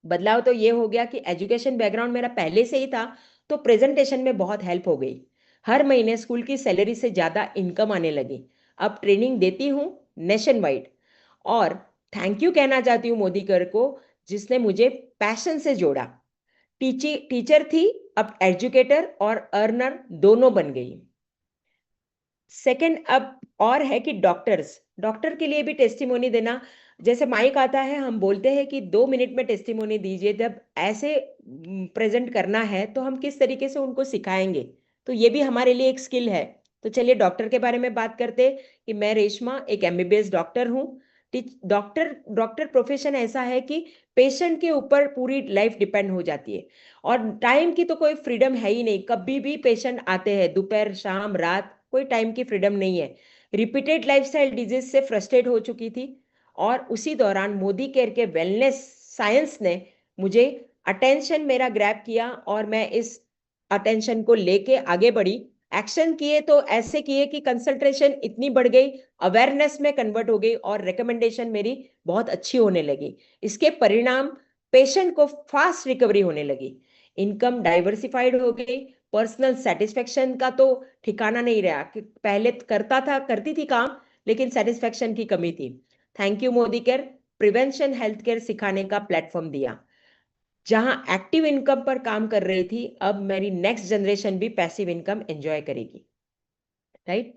Speaker 2: बदलाव तो ये हो गया कि एजुकेशन बैकग्राउंड मेरा पहले से ही था, तो प्रेजेंटेशन में बहुत हेल्प हो गई। हर महीने स्कूल की सैलरी से ज़्यादा इनकम आने लगी। अब ट्रेनिंग देती हूँ नेशन वाइड। और थैंक यू कहना चाहती हूँ मोदी केयर को, जिसने मुझे पैशन से जोड़ा। टीचर थी, अब एजुकेटर और अर्नर दोनों बन गई। सेकंड अब और है कि डॉक्टर के लिए भी टेस्टिमोनी देना। जैसे माइक आता है, हम बोलते हैं कि 2 मिनट में टेस्टिमोनी दीजिए। जब ऐसे प्रेजेंट करना है तो हम किस तरीके से उनको सिखाएंगे, तो ये भी हमारे लिए एक स्किल है। तो चलिए डॉक्टर के बारे में बात करते हैं कि मैं रेशमा एक एमबीबीएस डॉक्टर हूँ। डॉक्टर डॉक्टर प्रोफेशन ऐसा है कि पेशेंट के ऊपर पूरी लाइफ डिपेंड हो जाती है और टाइम की तो कोई फ्रीडम है ही नहीं। कभी भी पेशेंट आते हैं, दोपहर शाम रात, कोई टाइम की फ्रीडम नहीं है। रिपीटेड लाइफस्टाइल डिजीज से फ्रस्ट्रेट हो चुकी थी और उसी दौरान मोदी केयर के वेलनेस साइंस ने मुझे अटेंशन मेरा ग्रैब किया और मैं इस अटेंशन को लेके आगे बढ़ी। एक्शन किए तो ऐसे किए कि कंसंट्रेशन इतनी बढ़ गई, अवेयरनेस में कन्वर्ट हो गई और रिकमेंडेशन मेरी बहुत अच्छी होने लगी। इसके परिणाम पेशेंट को फास्ट रिकवरी होने लगी, इनकम डाइवर्सिफाइड हो गई, पर्सनल सेटिस्फेक्शन का तो ठिकाना नहीं रहा कि पहले करती थी काम, लेकिन सेटिस्फेक्शन की कमी थी। Thank you Modi care. Prevention health care सिखाने का प्लेटफॉर्म दिया। जहां एक्टिव इनकम पर काम कर रही थी, अब मेरी नेक्स्ट जनरेशन भी पैसिव इनकम एंजॉय करेगी। राइट।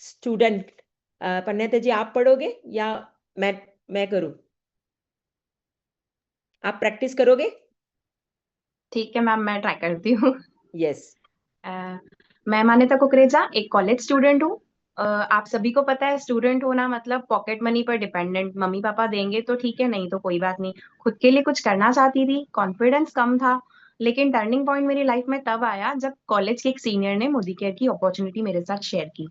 Speaker 2: स्टूडेंट पन्नेते जी आप पढ़ोगे या मैं करूं? आप प्रैक्टिस करोगे?
Speaker 3: ठीक है मैम, मैं ट्राई करती हूँ।
Speaker 2: यस।
Speaker 3: अ, मैं मान्यता कुकरेजा एक कॉलेज स्टूडेंट हूँ। आप सभी को पता है स्टूडेंट होना मतलब पॉकेट मनी पर डिपेंडेंट, मम्मी पापा देंगे तो ठीक है, नहीं तो कोई बात नहीं। खुद के लिए कुछ करना चाहती थी, कॉन्फिडेंस कम था। लेकिन टर्निंग पॉइंट मेरी लाइफ में तब आया जब कॉलेज के एक सीनियर ने मोदी केयर की अपॉर्चुनिटी मेरे साथ शेयर की।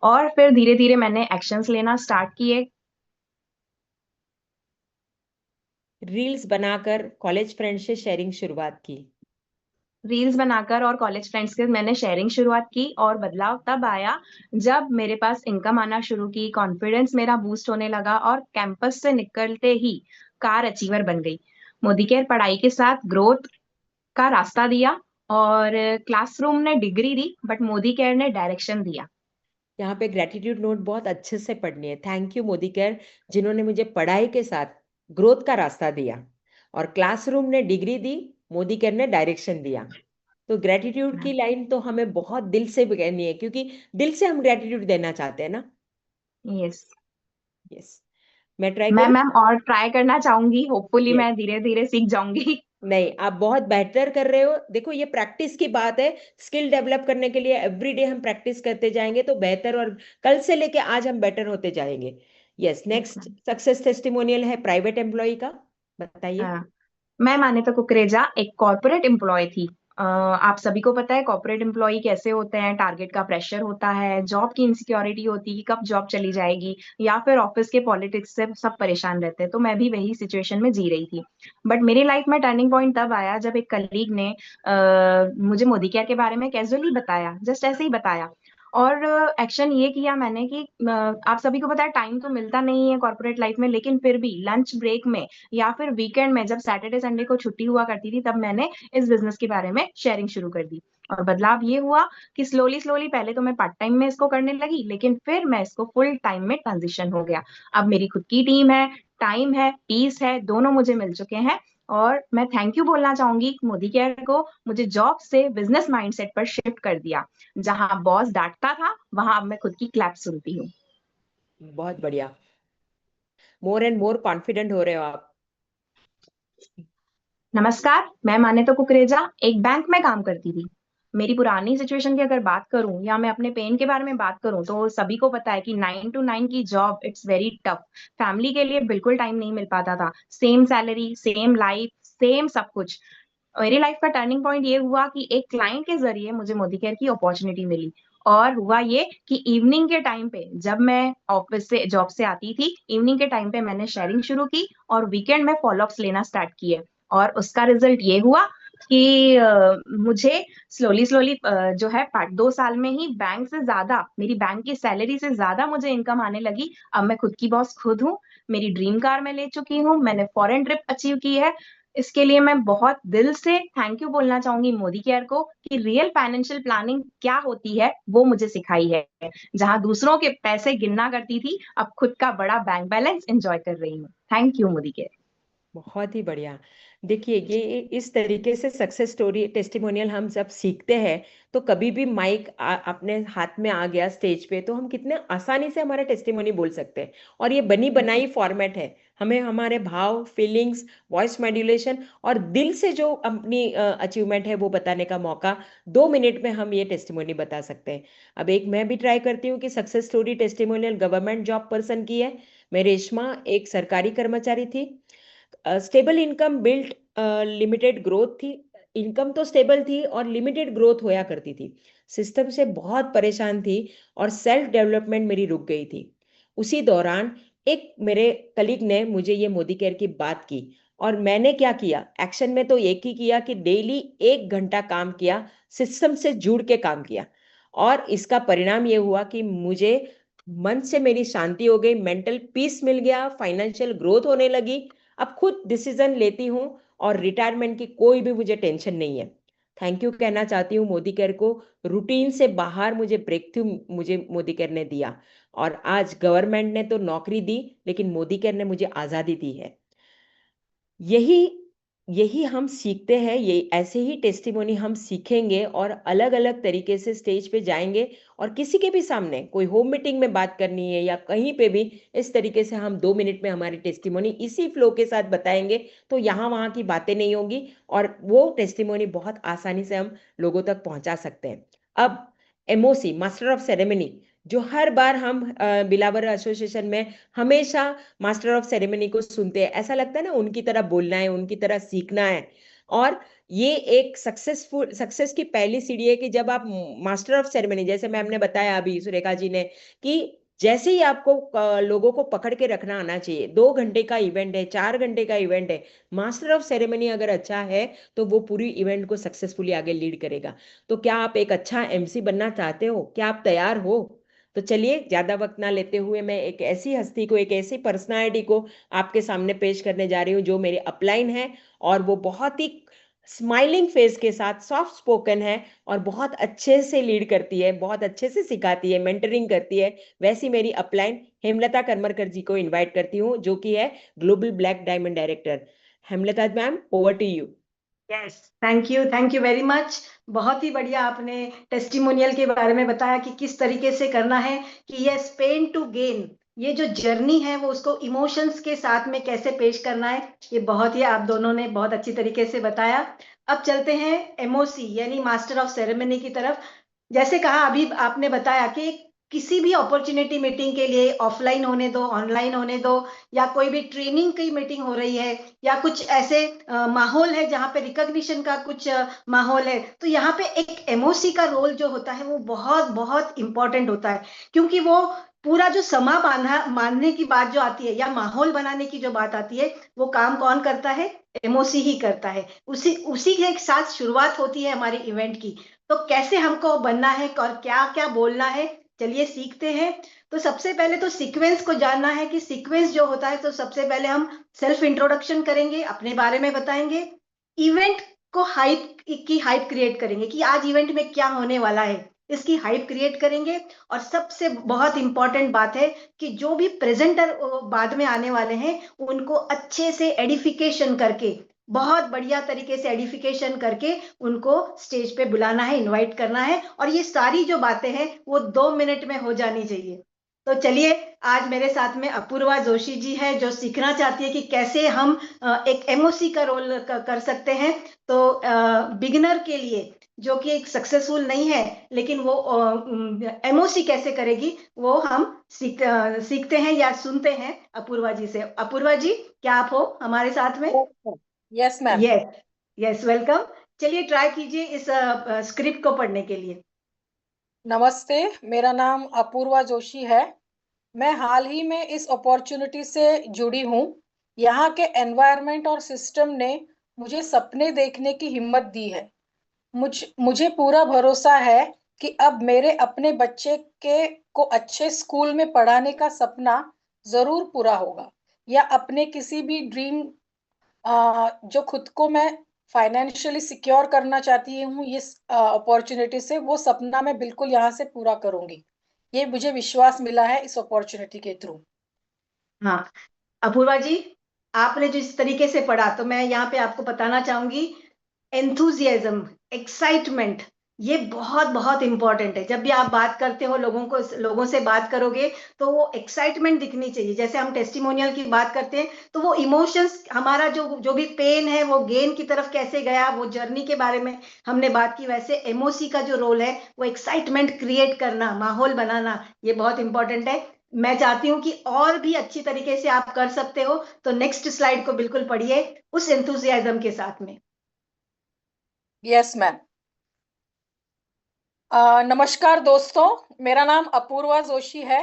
Speaker 3: और फिर धीरे धीरे मैंने एक्शंस लेना स्टार्ट किए।
Speaker 2: रील्स बनाकर कॉलेज फ्रेंड से शेयरिंग शुरुआत की।
Speaker 3: रील्स बनाकर और कॉलेज फ्रेंड्स के मैंने शेयरिंग शुरुआत की, और बदलाव तब आया जब मेरे पास इनकम आना शुरू की, कॉन्फिडेंस मेरा बूस्ट होने लगा और कैंपस से निकलते ही कार अचीवर बन गई। मोदी केयर पढ़ाई के साथ ग्रोथ का रास्ता दिया, और क्लासरूम ने degree the but Modi care ने डायरेक्शन दिया।
Speaker 2: यहाँ पे ग्रेटिट्यूड नोट बहुत अच्छे से पढ़नी है। थैंक यू मोदी केयर, जिन्होंने मुझे पढ़ाई के साथ ग्रोथ का रास्ता दिया, और क्लासरूम ने डिग्री दी, मोदी केयर ने डायरेक्शन दिया। तो ग्रेटिट्यूड की लाइन तो हमें बहुत दिल से कहनी है, क्योंकि दिल से हम ग्रेटिट्यूड देना चाहते हैं ना।
Speaker 3: यस।
Speaker 2: यस, मैं ट्राई
Speaker 3: मैं
Speaker 2: करूँ।
Speaker 3: मैम और ट्राई करना चाहूंगी, होपफुली
Speaker 2: यस,
Speaker 3: मैं धीरे धीरे सीख जाऊंगी।
Speaker 2: नहीं, आप बहुत बेहतर कर रहे हो। देखो, ये प्रैक्टिस की बात है। स्किल डेवलप करने के लिए एवरीडे हम प्रैक्टिस करते जाएंगे तो बेहतर, और कल से लेके आज हम बेटर होते जाएंगे। Yes,
Speaker 3: yes
Speaker 2: next
Speaker 3: ma'am.
Speaker 2: Success testimonial है प्राइवेट एम्प्लॉय का। बताइए।
Speaker 3: मैं मान्यता कुकरेजा एक कॉर्पोरेट एम्प्लॉय थी। आप सभी को पता है कॉर्पोरेट एम्प्लॉय कैसे होते हैं, टारगेट का प्रेशर होता है, जॉब की इनसिक्योरिटी होती है कि कब जॉब चली जाएगी, या फिर ऑफिस के पॉलिटिक्स से सब परेशान रहते हैं। तो मैं भी वही सिचुएशन में जी रही थी। बट मेरी लाइफ में टर्निंग पॉइंट तब आया जब एक कलीग ने मुझे मोदी केयर के बारे में कैजुअली बताया, जस्ट ऐसे ही बताया। और एक्शन ये किया मैंने कि आप सभी को पता है टाइम तो मिलता नहीं है कॉर्पोरेट लाइफ में, लेकिन फिर भी लंच ब्रेक में या फिर वीकेंड में जब सैटरडे संडे को छुट्टी हुआ करती थी, तब मैंने इस बिजनेस के बारे में शेयरिंग शुरू कर दी। और बदलाव ये हुआ कि स्लोली स्लोली पहले तो मैं पार्ट टाइम में इसको करने लगी, लेकिन फिर मैं इसको फुल टाइम में ट्रांजिशन हो गया। अब मेरी खुद की टीम है, टाइम है, पीस है, दोनों मुझे मिल चुके हैं। और मैं थैंक यू बोलना चाहूंगी मोदी केयर को, मुझे जॉब से बिजनेस माइंडसेट पर शिफ्ट कर दिया। जहां बॉस डांटता था, वहां अब मैं खुद की क्लैप सुनती हूँ।
Speaker 2: बहुत बढ़िया, मोर एंड मोर कॉन्फिडेंट हो रहे हो आप।
Speaker 3: नमस्कार, मैं मान्यता कुकरेजा एक बैंक में काम करती थी। मेरी पुरानी सिचुएशन की अगर बात करूं या मैं अपने पेन के बारे में बात करूं, तो सभी को पता है कि 9 to 9 की job it's very tough. Family के लिए बिल्कुल टाइम नहीं मिल पाता था। Same salary, same life, same सब कुछ। मेरी लाइफ का टर्निंग पॉइंट ये हुआ कि एक क्लाइंट के जरिए मुझे मोदी केयर की अपॉर्चुनिटी मिली। और हुआ ये कि इवनिंग के टाइम पे जब मैं ऑफिस से जॉब से आती थी, इवनिंग के टाइम पे मैंने शेयरिंग शुरू की और वीकेंड में फॉलोअप्स लेना स्टार्ट किए। और उसका रिजल्ट ये हुआ कि मुझे स्लोली स्लोली जो है 2 साल में ही बैंक से ज्यादा, मेरी बैंक की सैलरी से ज्यादा मुझे इनकम आने लगी। अब मैं खुद की बॉस खुद हूँ। मेरी ड्रीम कार मैं ले चुकी हूँ, मैंने फॉरेन ट्रिप अचीव की है। इसके लिए मैं बहुत दिल से थैंक यू बोलना चाहूंगी मोदी केयर को कि रियल फाइनेंशियल प्लानिंग क्या होती है वो मुझे सिखाई है। जहां दूसरों के पैसे गिनना करती थी, अब खुद का बड़ा बैंक बैलेंस एंजॉय कर रही हूँ। Thank you Modi care.
Speaker 2: बहुत ही बढ़िया। देखिए, ये इस तरीके से सक्सेस स्टोरी टेस्टिमोनियल हम जब सीखते हैं, तो कभी भी माइक अपने हाथ में आ गया स्टेज पे, तो हम कितने आसानी से हमारा टेस्टिमोनी बोल सकते हैं। और ये बनी बनाई फॉर्मेट है। हमें हमारे भाव, फीलिंग्स, वॉइस मॉड्यूलेशन और दिल से जो अपनी अचीवमेंट है वो बताने का मौका 2 मिनट में हम ये टेस्टिमोनी बता सकते हैं। अब एक मैं भी ट्राई करती हूँ कि success story testimonial government job person की है। मैं रेशमा, एक सरकारी कर्मचारी थी। Stable income built, limited growth थी। इनकम तो स्टेबल थी और लिमिटेड ग्रोथ होया करती थी। सिस्टम से बहुत परेशान थी और सेल्फ डेवलपमेंट मेरी रुक गई थी। उसी दौरान एक मेरे कलीग ने मुझे ये मोदी केयर की बात की, और मैंने क्या किया, एक्शन में तो एक ही किया कि डेली 1 घंटा काम किया, सिस्टम से जुड़ के काम किया। और इसका परिणाम ये हुआ कि मुझे मन से मेरी शांति हो गई, मेंटल पीस मिल गया, फाइनेंशियल ग्रोथ होने लगी। अब खुद डिसीजन लेती हूँ और रिटायरमेंट की कोई भी मुझे टेंशन नहीं है। थैंक यू कहना चाहती हूँ मोदी केयर को। रूटीन से बाहर मुझे ब्रेक थ्रू मुझे मोदी केयर ने दिया। और आज गवर्नमेंट ने तो नौकरी दी, लेकिन मोदी केयर ने मुझे आज़ादी दी है। यही यही हम सीखते हैं, ये ऐसे ही टेस्टिमोनी हम सीखेंगे और अलग अलग तरीके से स्टेज पे जाएंगे और किसी के भी सामने कोई होम मीटिंग में बात करनी है या कहीं पे भी इस तरीके से हम 2 मिनट में हमारी टेस्टिमोनी इसी फ्लो के साथ बताएंगे तो यहाँ वहाँ की बातें नहीं होंगी और वो टेस्टिमोनी बहुत आसानी से हम लोगों तक पहुंचा सकते हैं। अब एमओसी, मास्टर ऑफ सेरेमनी, जो हर बार हम बिलावर एसोसिएशन में हमेशा मास्टर ऑफ सेरेमनी को सुनते हैं, ऐसा लगता है ना उनकी तरह बोलना है, उनकी तरह सीखना है। और ये एक सक्सेस की पहली सीढ़ी है कि जब आप मास्टर ऑफ सेरेमनी, जैसे मैम ने बताया अभी सुरेखा जी ने, कि जैसे ही आपको लोगों को पकड़ के रखना आना चाहिए, 2 घंटे का इवेंट है, 4 घंटे का इवेंट है, मास्टर ऑफ सेरेमनी अगर अच्छा है तो वो पूरी इवेंट को सक्सेसफुली आगे लीड करेगा। तो क्या आप एक अच्छा एमसी बनना चाहते हो? क्या आप तैयार हो? तो चलिए ज्यादा वक्त ना लेते हुए मैं एक ऐसी हस्ती को, एक ऐसी पर्सनालिटी को आपके सामने पेश करने जा रही हूँ जो मेरे अपलाइन है और वो बहुत ही स्माइलिंग फेस के साथ सॉफ्ट स्पोकन है और बहुत अच्छे से लीड करती है, बहुत अच्छे से सिखाती है, मेंटरिंग करती है। वैसी मेरी अपलाइन हेमलता करमरकर जी को इनवाइट करती हूँ, जो कि है global black diamond director. Hemlata ma'am, over to you.
Speaker 4: Yes, thank you very much. बहुत ही बढ़िया आपने टेस्टिमोनियल के बारे में बताया कि किस तरीके से करना है, कि ये पेन टू गेन, ये जो जर्नी है वो उसको इमोशंस के साथ में कैसे पेश करना है, ये बहुत ही आप दोनों ने बहुत अच्छी तरीके से बताया। अब चलते हैं एमओसी यानी मास्टर ऑफ सेरेमनी की तरफ। जैसे कहा अभी आपने बताया कि किसी भी अपॉर्चुनिटी मीटिंग के लिए ऑफलाइन होने दो, ऑनलाइन होने दो, या कोई भी ट्रेनिंग की मीटिंग हो रही है या कुछ ऐसे माहौल है जहाँ पे रिकॉग्निशन का कुछ माहौल है, तो यहाँ पे एक एमओसी का रोल जो होता है वो बहुत बहुत इंपॉर्टेंट होता है। क्योंकि वो पूरा जो समा बांधने की बात जो आती है या माहौल बनाने की जो बात आती है, वो काम कौन करता है? एमओसी ही करता है। उसी उसी के साथ शुरुआत होती है हमारी इवेंट की। तो कैसे हमको बनना है और क्या क्या बोलना है, चलिए सीखते हैं। तो सबसे पहले तो सीक्वेंस को जानना है कि सीक्वेंस जो होता है, तो सबसे पहले हम सेल्फ इंट्रोडक्शन करेंगे, अपने बारे में बताएंगे, इवेंट को हाइप क्रिएट करेंगे कि आज इवेंट में क्या होने वाला है, इसकी हाइप क्रिएट करेंगे। और सबसे बहुत इंपॉर्टेंट बात है कि जो भी प्रेजेंटर बाद में आने वाले हैं उनको अच्छे से एडिफिकेशन करके, बहुत बढ़िया तरीके से एडिफिकेशन करके उनको स्टेज पे बुलाना है, इनवाइट करना है। और ये सारी जो बातें हैं वो 2 मिनट में हो जानी चाहिए। तो चलिए, आज मेरे साथ में अपूर्वा जोशी जी है जो सीखना चाहती है कि कैसे हम एक एमओसी का रोल कर सकते हैं। तो बिगिनर के लिए जो कि एक सक्सेसफुल नहीं है, लेकिन वो एमओसी कैसे करेगी वो हम सीखते हैं या सुनते हैं अपूर्वा जी से। अपूर्वा जी, क्या आप हो हमारे साथ में?
Speaker 5: Yes ma'am.
Speaker 4: Yes, yes, welcome. चलिए ट्राई कीजिए इस स्क्रिप्ट को पढ़ने के लिए।
Speaker 5: नमस्ते, मेरा नाम अपूर्वा जोशी है। मैं हाल ही में इस अपॉर्चुनिटी से जुड़ी हूँ। यहाँ के एनवायरनमेंट और सिस्टम ने मुझे सपने देखने की हिम्मत दी है। मुझे पूरा भरोसा है कि अब मेरे अपने बच्चे के को अच्छे स्कूल में पढ़ाने का सपना जरूर पूरा होगा, या अपने किसी भी ड्रीम जो खुद को मैं फाइनेंशियली सिक्योर करना चाहती हूँ इस अपॉर्चुनिटी से, वो सपना मैं बिल्कुल यहाँ से पूरा करूंगी। ये मुझे विश्वास मिला है इस अपॉर्चुनिटी के थ्रू।
Speaker 4: हाँ, अपूर्वा जी, आपने जिस तरीके से पढ़ा, तो मैं यहाँ पे आपको बताना चाहूंगी, एंथुजियाज्म, एक्साइटमेंट, ये बहुत बहुत इंपॉर्टेंट है। जब भी आप बात करते हो, लोगों से बात करोगे, तो वो एक्साइटमेंट दिखनी चाहिए। जैसे हम टेस्टिमोनियल की बात करते हैं तो वो इमोशंस, हमारा जो जो भी पेन है वो गेन की तरफ कैसे गया, वो जर्नी के बारे में हमने बात की। वैसे एमओसी का जो रोल है वो एक्साइटमेंट क्रिएट करना, माहौल बनाना, ये बहुत इंपॉर्टेंट है। मैं चाहती हूँ कि और भी अच्छी तरीके से आप कर सकते हो। तो नेक्स्ट स्लाइड को बिल्कुल पढ़िए उस एंथुजियाज्म के साथ में।
Speaker 5: Yes ma'am. नमस्कार दोस्तों, मेरा नाम अपूर्वा जोशी है।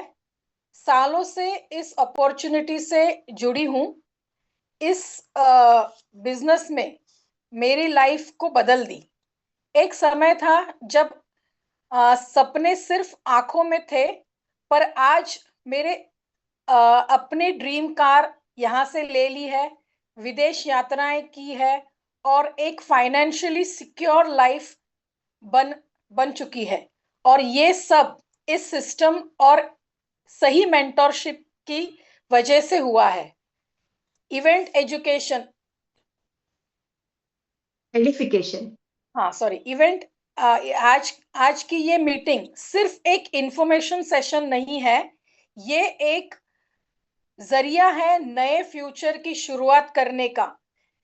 Speaker 5: सालों से इस अपॉर्चुनिटी से जुड़ी हूँ। इस बिजनेस में मेरी लाइफ को बदल दी। एक समय था जब सपने सिर्फ आंखों में थे, पर आज मेरे अपने ड्रीम कार यहाँ से ले ली है, विदेश यात्राएं की है, और एक फाइनेंशियली सिक्योर लाइफ बन बन चुकी है। और ये सब इस सिस्टम और सही मेंटरशिप की वजह से हुआ है। Event education
Speaker 4: edification.
Speaker 5: हाँ सॉरी, इवेंट, आज की ये मीटिंग सिर्फ एक इंफॉर्मेशन सेशन नहीं है, ये एक जरिया है नए फ्यूचर की शुरुआत करने का।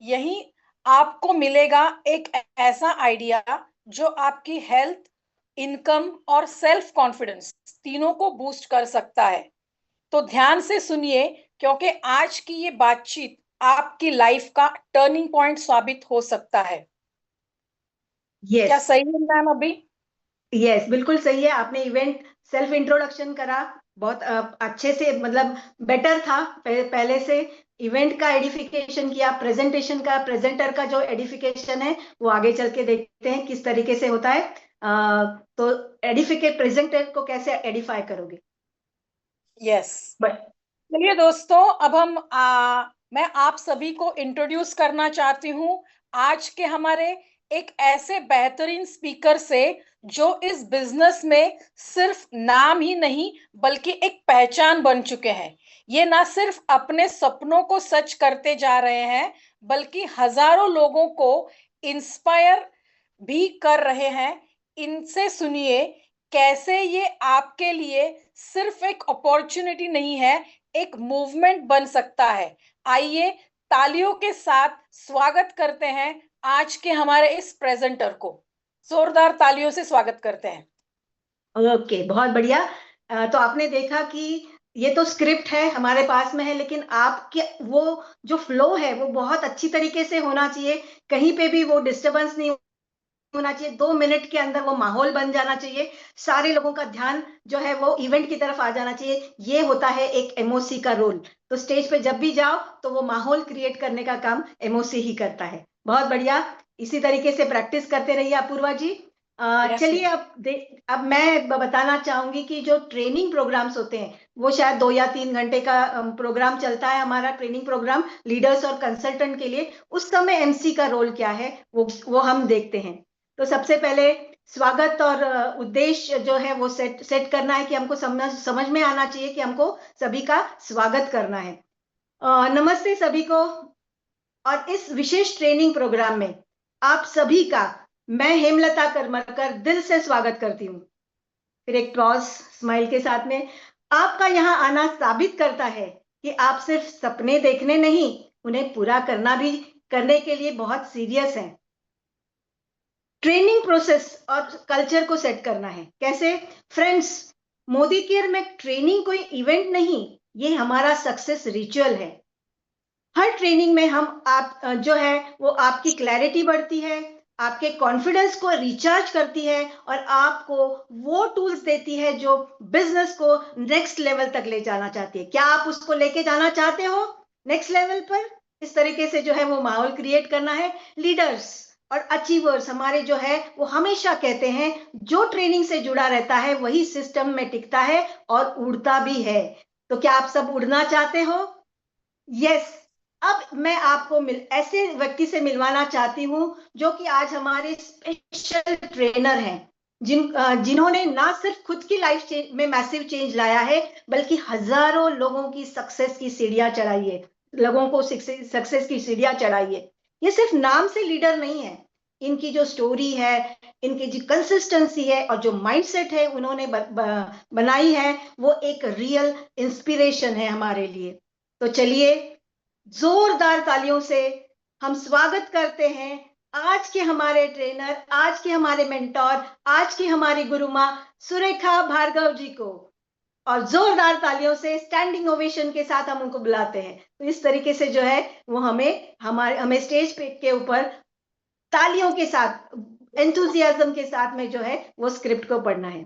Speaker 5: यही आपको मिलेगा एक ऐसा आइडिया जो आपकी हेल्थ, इनकम और सेल्फ कॉन्फिडेंस तीनों को बूस्ट कर सकता है। तो ध्यान से सुनिए, क्योंकि आज की ये बातचीत आपकी लाइफ का टर्निंग पॉइंट साबित हो सकता है। क्या
Speaker 4: यस,
Speaker 5: सही है मैम अभी?
Speaker 4: यस, बिल्कुल सही है। आपने इवेंट सेल्फ इंट्रोडक्शन करा, बहुत अच्छे से, मतलब बेटर था पहले से। इवेंट का एडिफिकेशन किया, प्रेजेंटेशन का, प्रेजेंटर का जो एडिफिकेशन है वो आगे चल के देखते हैं किस तरीके से होता है। तो एडिफिकेट प्रेजेंटर को कैसे एडिफाई करोगे?
Speaker 5: यस।
Speaker 4: बट
Speaker 5: चलिए दोस्तों, अब मैं आप सभी को इंट्रोड्यूस करना चाहती हूँ आज के हमारे एक ऐसे बेहतरीन स्पीकर से, जो इस बिजनेस में सिर्फ नाम ही नहीं बल्कि एक पहचान बन चुके हैं। ये ना सिर्फ अपने सपनों को सच करते जा रहे हैं, बल्कि हजारों लोगों को इंस्पायर भी कर रहे हैं। इनसे सुनिए कैसे ये आपके लिए सिर्फ एक अपॉर्चुनिटी नहीं है, एक मूवमेंट बन सकता है। आइए तालियों के साथ स्वागत करते हैं आज के हमारे इस प्रेजेंटर को। जोरदार तालियों से स्वागत करते हैं।
Speaker 4: ओके, बहुत बढ़िया। तो आपने देखा कि ये तो स्क्रिप्ट है हमारे पास में है, लेकिन आपके वो जो फ्लो है वो बहुत अच्छी तरीके से होना चाहिए। कहीं पे भी वो डिस्टरबेंस नहीं होना चाहिए। 2 मिनट के अंदर वो माहौल बन जाना चाहिए, सारे लोगों का ध्यान जो है वो इवेंट की तरफ आ जाना चाहिए। ये होता है एक एमओसी का रोल। तो स्टेज पे जब भी जाओ तो वो माहौल क्रिएट करने का काम एमओसी ही करता है। बहुत बढ़िया, इसी तरीके से प्रैक्टिस करते रहिए अपूर्वा जी। चलिए, अब मैं बताना चाहूंगी कि जो ट्रेनिंग प्रोग्राम्स होते हैं वो शायद 2 या 3 घंटे का प्रोग्राम चलता है हमारा, ट्रेनिंग प्रोग्राम लीडर्स और कंसल्टेंट के लिए। उस समय एमसी का रोल क्या है वो हम देखते हैं। तो सबसे पहले स्वागत और उद्देश्य जो है वो सेट करना है कि हमको समझ में आना चाहिए कि हमको सभी का स्वागत करना है। नमस्ते सभी को। और इस विशेष ट्रेनिंग प्रोग्राम में आप सभी का मैं हेमलता करमरकर दिल से स्वागत करती हूँ। फिर एक क्रॉस स्माइल के साथ में, आपका यहाँ आना साबित करता है कि आप सिर्फ सपने देखने नहीं, उन्हें पूरा करने के लिए बहुत सीरियस हैं। ट्रेनिंग प्रोसेस और कल्चर को सेट करना है कैसे? फ्रेंड्स, मोदी केयर में ट्रेनिंग कोई इवेंट नहीं, ये हमारा सक्सेस रिचुअल है। हर ट्रेनिंग में आप जो है वो आपकी क्लैरिटी बढ़ती है, आपके कॉन्फिडेंस को रिचार्ज करती है और आपको वो टूल्स देती है जो बिजनेस को नेक्स्ट लेवल तक ले जाना चाहती है। क्या आप उसको लेके जाना चाहते हो नेक्स्ट लेवल पर? इस तरीके से जो है वो माहौल क्रिएट करना है। लीडर्स और अचीवर्स हमारे जो है वो हमेशा कहते हैं जो ट्रेनिंग से जुड़ा रहता है वही सिस्टम में टिकता है और उड़ता भी है। तो क्या आप सब उड़ना चाहते हो? यस। अब मैं आपको ऐसे व्यक्ति से मिलवाना चाहती हूं जो कि आज हमारे स्पेशल ट्रेनर हैं, जिन्होंने ना सिर्फ खुद की लाइफ में मैसिव चेंज लाया है, बल्कि हजारों लोगों की सक्सेस की सीढ़ियां चढ़ाई है, लोगों को सक्सेस की सीढ़ियां चढ़ाई है। ये सिर्फ नाम से लीडर नहीं है, इनकी जो स्टोरी है, इनकी जो कंसिस्टेंसी है और जो माइंडसेट है उन्होंने बनाई है, वो एक रियल इंस्पिरेशन है हमारे लिए। तो चलिए जोरदार तालियों से हम स्वागत करते हैं आज के हमारे ट्रेनर, आज के हमारे मेंटोर, आज की हमारी गुरु माँ सुरेखा भार्गव जी को। और जोरदार तालियों से, स्टैंडिंग ओवेशन के साथ हम उनको बुलाते हैं। तो इस तरीके से जो है वो हमें स्टेज पे के ऊपर तालियों के साथ, एंथुजियाज्म के साथ में जो है वो स्क्रिप्ट को पढ़ना है।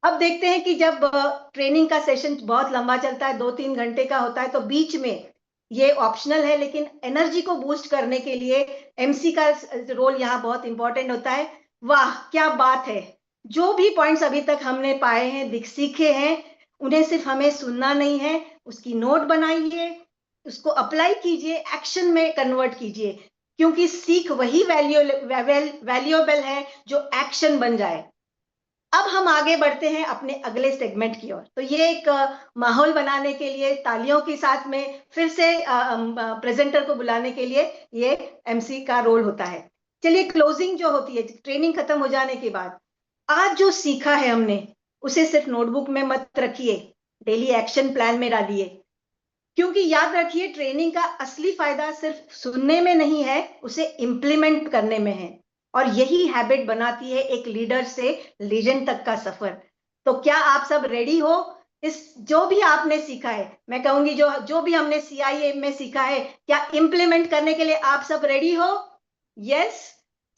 Speaker 4: अब देखते हैं कि जब ट्रेनिंग का सेशन बहुत लंबा चलता है, 2-3 घंटे का होता है, तो बीच में ये ऑप्शनल है, लेकिन एनर्जी को बूस्ट करने के लिए एमसी का रोल यहाँ बहुत इंपॉर्टेंट होता है। वाह क्या बात है! जो भी पॉइंट्स अभी तक हमने पाए हैं, सीखे हैं, उन्हें सिर्फ हमें सुनना नहीं है, उसकी नोट बनाइए, उसको अप्लाई कीजिए, एक्शन में कन्वर्ट कीजिए, क्योंकि सीख वही वैल्यूएबल है जो एक्शन बन जाए। अब हम आगे बढ़ते हैं अपने अगले सेगमेंट की ओर। तो ये एक माहौल बनाने के लिए तालियों के साथ में फिर से प्रेजेंटर को बुलाने के लिए ये एमसी का रोल होता है। चलिए क्लोजिंग जो होती है ट्रेनिंग खत्म हो जाने के बाद, आज जो सीखा है हमने उसे सिर्फ नोटबुक में मत रखिए, डेली एक्शन प्लान में डालिए। क्योंकि याद रखिए ट्रेनिंग का असली फायदा सिर्फ सुनने में नहीं है, उसे इंप्लीमेंट करने में है। और यही हैबिट बनाती है एक लीडर से लीजेंड तक का सफर। तो क्या आप सब रेडी हो? इस जो भी आपने सीखा है, मैं कहूंगी जो भी हमने CIA में सीखा है, क्या इंप्लीमेंट करने के लिए आप सब रेडी हो? यस।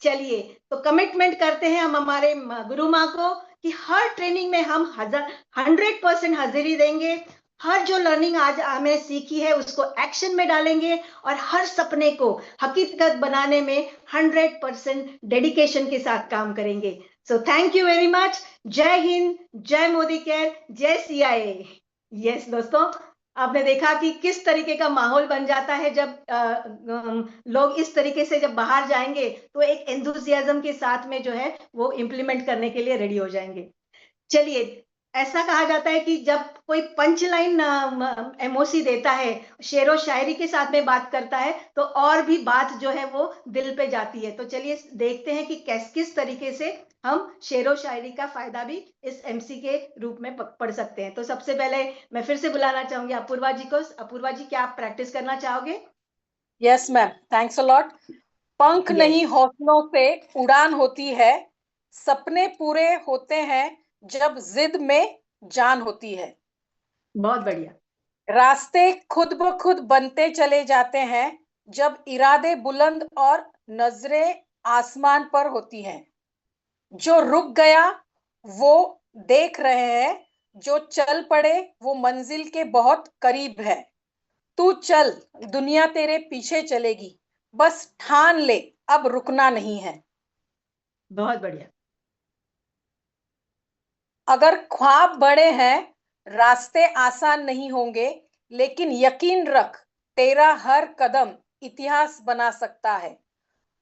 Speaker 4: चलिए तो कमिटमेंट करते हैं हम हमारे गुरु माँ को कि हर ट्रेनिंग में हम 100% हाजिरी देंगे, हर जो लर्निंग आज हमें सीखी है उसको एक्शन में डालेंगे और हर सपने को हकीकत बनाने में 100% डेडिकेशन के साथ काम करेंगे। सो थैंक यू वेरी मच। जय हिंद, जय मोदी केयर, जय CIA। यस दोस्तों, आपने देखा कि किस तरीके का माहौल बन जाता है जब लोग इस तरीके से जब बाहर जाएंगे तो एक एंथुसियाज्म के साथ में जो है वो इंप्लीमेंट करने के लिए रेडी हो जाएंगे। चलिए, ऐसा कहा जाता है कि जब कोई पंच लाइन एमओसी देता है, शेरो शायरी के साथ में बात करता है, तो और भी बात जो है वो दिल पे जाती है। तो चलिए देखते हैं कि किस तरीके से हम शेरो शायरी का फायदा भी इस MC के रूप में पढ़ सकते हैं। तो सबसे पहले मैं फिर से बुलाना चाहूंगी अपूर्वा जी को। अपूर्वा जी, क्या आप प्रैक्टिस करना चाहोगे?
Speaker 5: Yes ma'am, thanks a lot. पंख
Speaker 4: Yes.
Speaker 5: नहीं हौसलों से उड़ान होती है, सपने पूरे होते हैं जब जिद में जान होती है।
Speaker 4: बहुत बढ़िया।
Speaker 5: रास्ते खुद ब खुद बनते चले जाते हैं जब इरादे बुलंद और नजरें आसमान पर होती हैं। जो रुक गया वो देख रहे हैं, जो चल पड़े वो मंजिल के बहुत करीब है। तू चल, दुनिया तेरे पीछे चलेगी, बस ठान ले अब रुकना नहीं है।
Speaker 4: बहुत बढ़िया।
Speaker 5: अगर ख्वाब बड़े हैं, रास्ते आसान नहीं होंगे, लेकिन यकीन रख तेरा हर कदम इतिहास बना सकता है।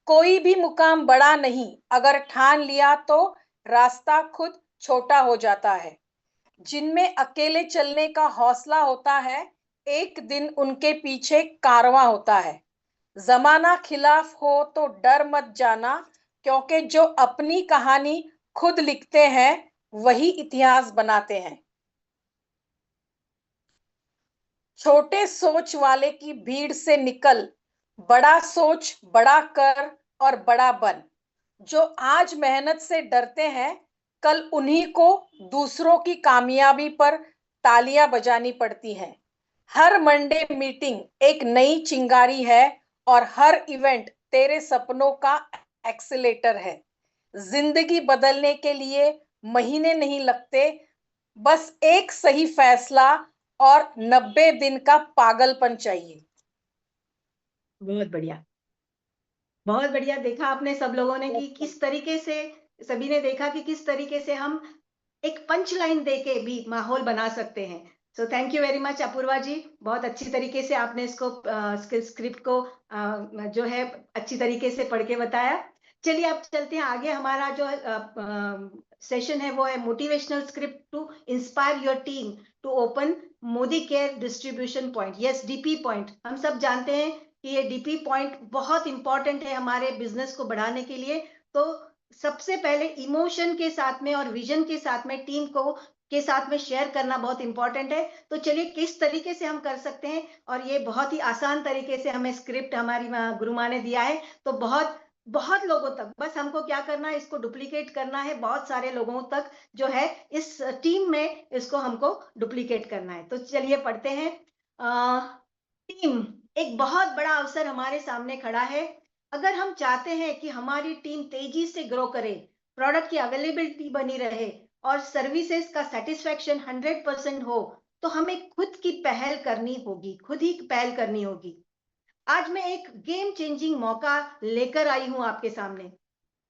Speaker 5: कोई भी मुकाम बड़ा नहीं, अगर ठान लिया तो रास्ता खुद छोटा हो जाता है। जिनमें अकेले चलने का हौसला होता है, एक दिन उनके पीछे कारवां होता है। जमाना खिलाफ हो तो डर मत जाना, क्योंकि जो अपनी कहानी खुद लिखते हैं वही इतिहास बनाते हैं। छोटे सोच वाले की भीड़ से निकल, बड़ा सोच, बड़ा कर और बड़ा बन। जो आज मेहनत से डरते हैं, कल उन्हीं को दूसरों की कामयाबी पर तालियां बजानी पड़ती हैं। हर मंडे मीटिंग एक नई चिंगारी है और हर इवेंट तेरे सपनों का एक्सीलेटर है। जिंदगी बदलने के लिए महीने नहीं लगते, बस एक सही फैसला और 90 दिन का पागलपन चाहिए।
Speaker 4: बहुत बढ़िया, बहुत बढ़िया। देखा आपने सब लोगों ने कि किस तरीके से, सभी ने देखा कि किस तरीके से हम एक पंच लाइन देके भी माहौल बना सकते हैं। So thank you very much Apurva ji, बहुत अच्छी तरीके से आपने इसको स्क्रिप्ट को जो है अच्छी तरीके से पढ़ के बताया। चलिए अब चलते हैं आगे। हमारा जो सेशन है वो है motivational script to inspire your team to open Modicare distribution point. Yes, DP point. हम सब जानते हैं कि ये DP पॉइंट बहुत इंपॉर्टेंट है हमारे बिजनेस को बढ़ाने के लिए। तो सबसे पहले इमोशन के साथ में और विजन के साथ में टीम को के साथ में शेयर करना बहुत इंपॉर्टेंट है। तो चलिए किस तरीके से हम कर सकते हैं, और ये बहुत ही आसान तरीके से हमें स्क्रिप्ट हमारी गुरु माँ ने दिया है। तो बहुत बहुत लोगों तक, बस हमको क्या करना है, इसको डुप्लीकेट करना है, बहुत सारे लोगों तक जो है इस टीम में इसको हमको डुप्लीकेट करना है। तो चलिए पढ़ते हैं। टीम, एक बहुत बड़ा अवसर हमारे सामने खड़ा है। अगर हम चाहते हैं कि हमारी टीम तेजी से ग्रो करे, प्रोडक्ट की अवेलेबिलिटी बनी रहे और सर्विसेज का सेटिस्फेक्शन 100% हो, तो हमें खुद की पहल करनी होगी, खुद ही पहल करनी होगी। आज मैं एक गेम चेंजिंग मौका लेकर आई हूं आपके सामने,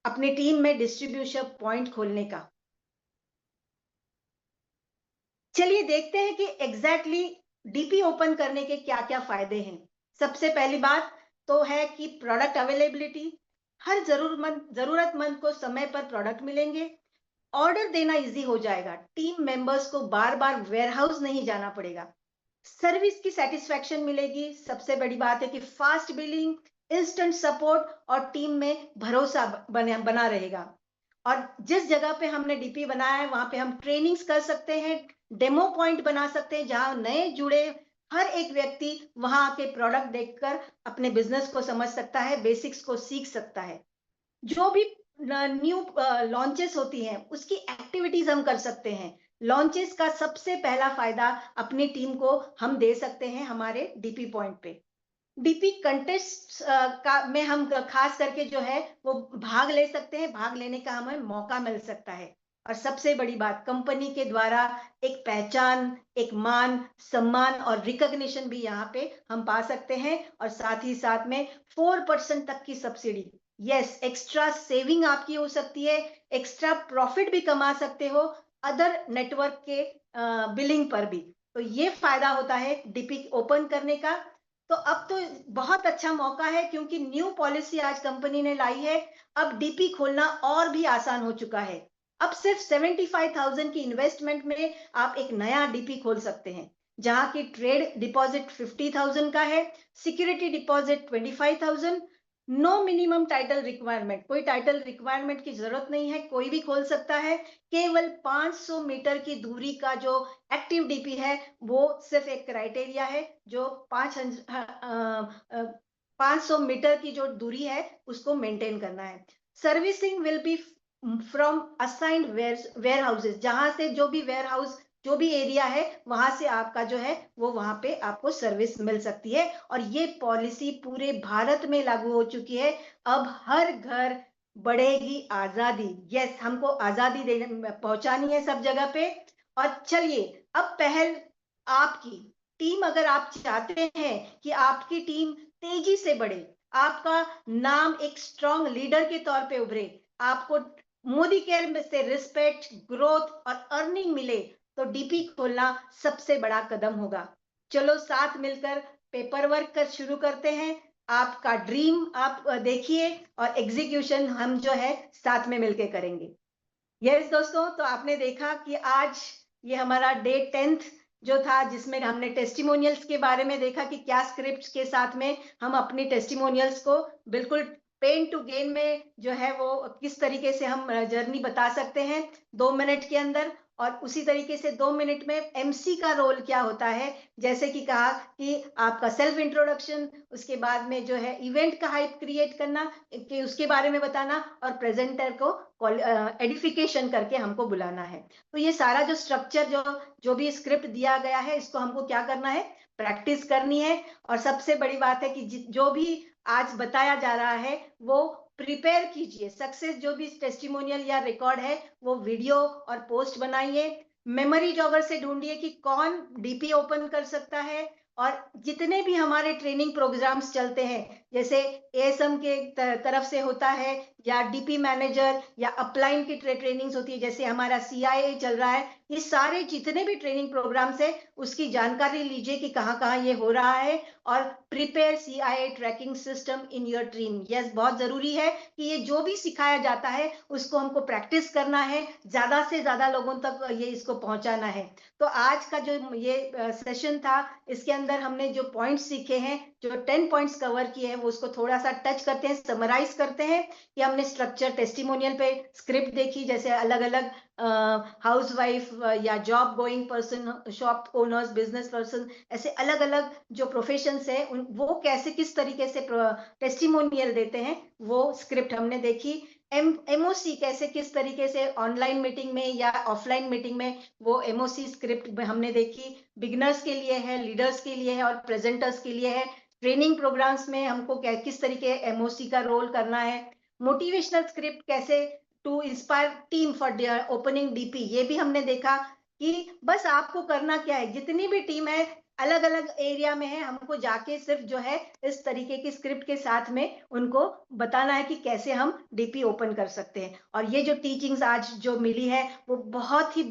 Speaker 4: अपनी टीम में डिस्ट्रीब्यूशन पॉइंट खोलने का। चलिए देखते हैं कि एग्जैक्टली DP ओपन करने के क्या क्या फायदे हैं। सबसे पहली बात तो है कि प्रोडक्ट अवेलेबिलिटी, हर जरूरतमंद को समय पर प्रोडक्ट मिलेंगे। ऑर्डर देना इजी हो जाएगा, टीम मेंबर्स को बार बार वेयरहाउस नहीं जाना पड़ेगा। सर्विस की सेटिस्फेक्शन मिलेगी। सबसे बड़ी बात है कि फास्ट बिलिंग, इंस्टेंट सपोर्ट और टीम में भरोसा बना रहेगा। और जिस जगह पे हमने डीपी बनाया है वहां पे हम ट्रेनिंग्स कर सकते हैं, डेमो पॉइंट बना सकते हैं, जहां नए जुड़े हर एक व्यक्ति वहां आके प्रोडक्ट देखकर अपने बिजनेस को समझ सकता है, बेसिक्स को सीख सकता है। जो भी न्यू लॉन्चेस होती हैं उसकी एक्टिविटीज हम कर सकते हैं। लॉन्चेस का सबसे पहला फायदा अपनी टीम को हम दे सकते हैं हमारे डीपी पॉइंट पे। डीपी कंटेस्ट का में हम खास करके जो है वो भाग ले सकते हैं, भाग लेने का हमें मौका मिल सकता है। और सबसे बड़ी बात, कंपनी के द्वारा एक पहचान, एक मान सम्मान और रिकॉग्निशन भी यहाँ पे हम पा सकते हैं। और साथ ही साथ में 4% तक की सब्सिडी, यस, एक्स्ट्रा सेविंग आपकी हो सकती है, एक्स्ट्रा प्रॉफिट भी कमा सकते हो अदर नेटवर्क के बिलिंग पर भी। तो ये फायदा होता है डीपी ओपन करने का। तो अब तो बहुत अच्छा मौका है, क्योंकि न्यू पॉलिसी आज कंपनी ने लाई है। अब डीपी खोलना और भी आसान हो चुका है। अब सिर्फ 75,000 की इन्वेस्टमेंट में आप एक नया डीपी खोल सकते हैं, जहां की ट्रेड डिपॉजिट 50,000 का है, security deposit 25,000। No minimum title requirement, कोई टाइटल रिक्वायरमेंट की जरूरत नहीं है, कोई भी खोल सकता है। केवल 500 मीटर की दूरी का जो एक्टिव डीपी है वो सिर्फ एक क्राइटेरिया है, जो 500 मीटर की जो दूरी है उसको मेंटेन करना है। Servicing will be from assigned warehouses, जहां से जो भी वेयर हाउस, जो भी एरिया है वहां से आपका जो है वो वहां पे आपको सर्विस मिल सकती है। और ये पॉलिसी पूरे भारत में लागू हो चुकी है। अब हर घर बढ़ेगी आजादी। यस, हमको आजादी देने पहुंचानी है सब जगह पे। और चलिए, अब पहल आपकी टीम, अगर आप चाहते हैं कि आपकी टीम तेजी से बढ़े, आपका नाम एक स्ट्रांग लीडर के तौर पे उभरे, आपको मोदी केयर में से रिस्पेक्ट, ग्रोथ और अर्निंग मिले, तो डीपी खोलना सबसे बड़ा कदम होगा। चलो साथ मिलकर पेपर वर्क कर शुरू करते हैं। आपका ड्रीम आप देखिए और एग्जीक्यूशन हम जो है साथ में मिलकर करेंगे। यस दोस्तों, तो आपने देखा कि आज ये हमारा डे 10th जो था, जिसमें हमने टेस्टिमोनियल्स के बारे में देखा कि क्या स्क्रिप्ट्स के साथ में हम अपनी टेस्टिमोनियल्स को बिल्कुल पेन टू गेन में जो है वो किस तरीके से हम जर्नी बता सकते हैं 2 मिनट के अंदर। और उसी तरीके से 2 मिनट में एमसी का रोल क्या होता है, जैसे कि कहा कि आपका सेल्फ इंट्रोडक्शन, उसके बाद में जो है इवेंट का हाइप क्रिएट करना, कि उसके बारे में बताना, और प्रेजेंटर को एडिफिकेशन करके हमको बुलाना है। तो ये सारा जो स्ट्रक्चर, जो भी स्क्रिप्ट दिया गया है, इसको हमको क्या करना है, प्रैक्टिस करनी है। और सबसे बड़ी बात है कि जो भी आज बताया जा रहा है वो प्रिपेयर कीजिए। सक्सेस जो भी टेस्टिमोनियल या रिकॉर्ड है वो वीडियो और पोस्ट बनाइए। मेमोरी जॉगर से ढूंढिए कि कौन डीपी ओपन कर सकता है। और जितने भी हमारे ट्रेनिंग प्रोग्राम्स चलते हैं, जैसे एएसएम के तरफ से होता है, या डीपी मैनेजर या अपलाइन की ट्रेनिंग्स होती है, जैसे हमारा सीआईए चल रहा है, ये सारे जितने भी ट्रेनिंग प्रोग्राम्स है उसकी जानकारी लीजिए कि कहाँ कहाँ ये हो रहा है। और prepare CIA tracking system in your team. Yes, बहुत जरूरी है कि ये जो भी सिखाया जाता है उसको हमको प्रैक्टिस करना है, ज्यादा से ज्यादा लोगों तक ये इसको पहुंचाना है। तो आज का जो ये सेशन था, इसके अंदर हमने जो पॉइंट्स सीखे हैं, जो 10 पॉइंट्स कवर किए हैं, वो उसको थोड़ा सा टच करते हैं, समराइज करते हैं। कि हमने स्ट्रक्चर टेस्टिमोनियल पे स्क्रिप्ट देखी, जैसे अलग अलग हाउसवाइफ या job going person, shop owners, business person, ऐसे अलग अलग जो प्रोफेशंस है वो कैसे किस तरीके से टेस्टिमोनियल देते हैं, वो स्क्रिप्ट हमने देखी। एमओसी कैसे किस तरीके से ऑनलाइन मीटिंग में या ऑफलाइन मीटिंग में वो एमओसी स्क्रिप्ट हमने देखी। बिगिनर्स के लिए है, लीडर्स के लिए है और प्रेजेंटर्स के लिए है। ट्रेनिंग प्रोग्राम्स में हमको किस तरीके एमओसी का रोल करना है। मोटिवेशनल स्क्रिप्ट कैसे to inspire team for opening DP, ये भी हमने देखा। कि बस आपको करना क्या है, जितनी भी टीम है अलग अलग एरिया में है, हमको जाके सिर्फ जो है इस तरीके की स्क्रिप्ट के साथ में उनको बताना है कि कैसे हम डीपी ओपन कर सकते हैं। और ये जो टीचिंग्स आज जो मिली है वो बहुत ही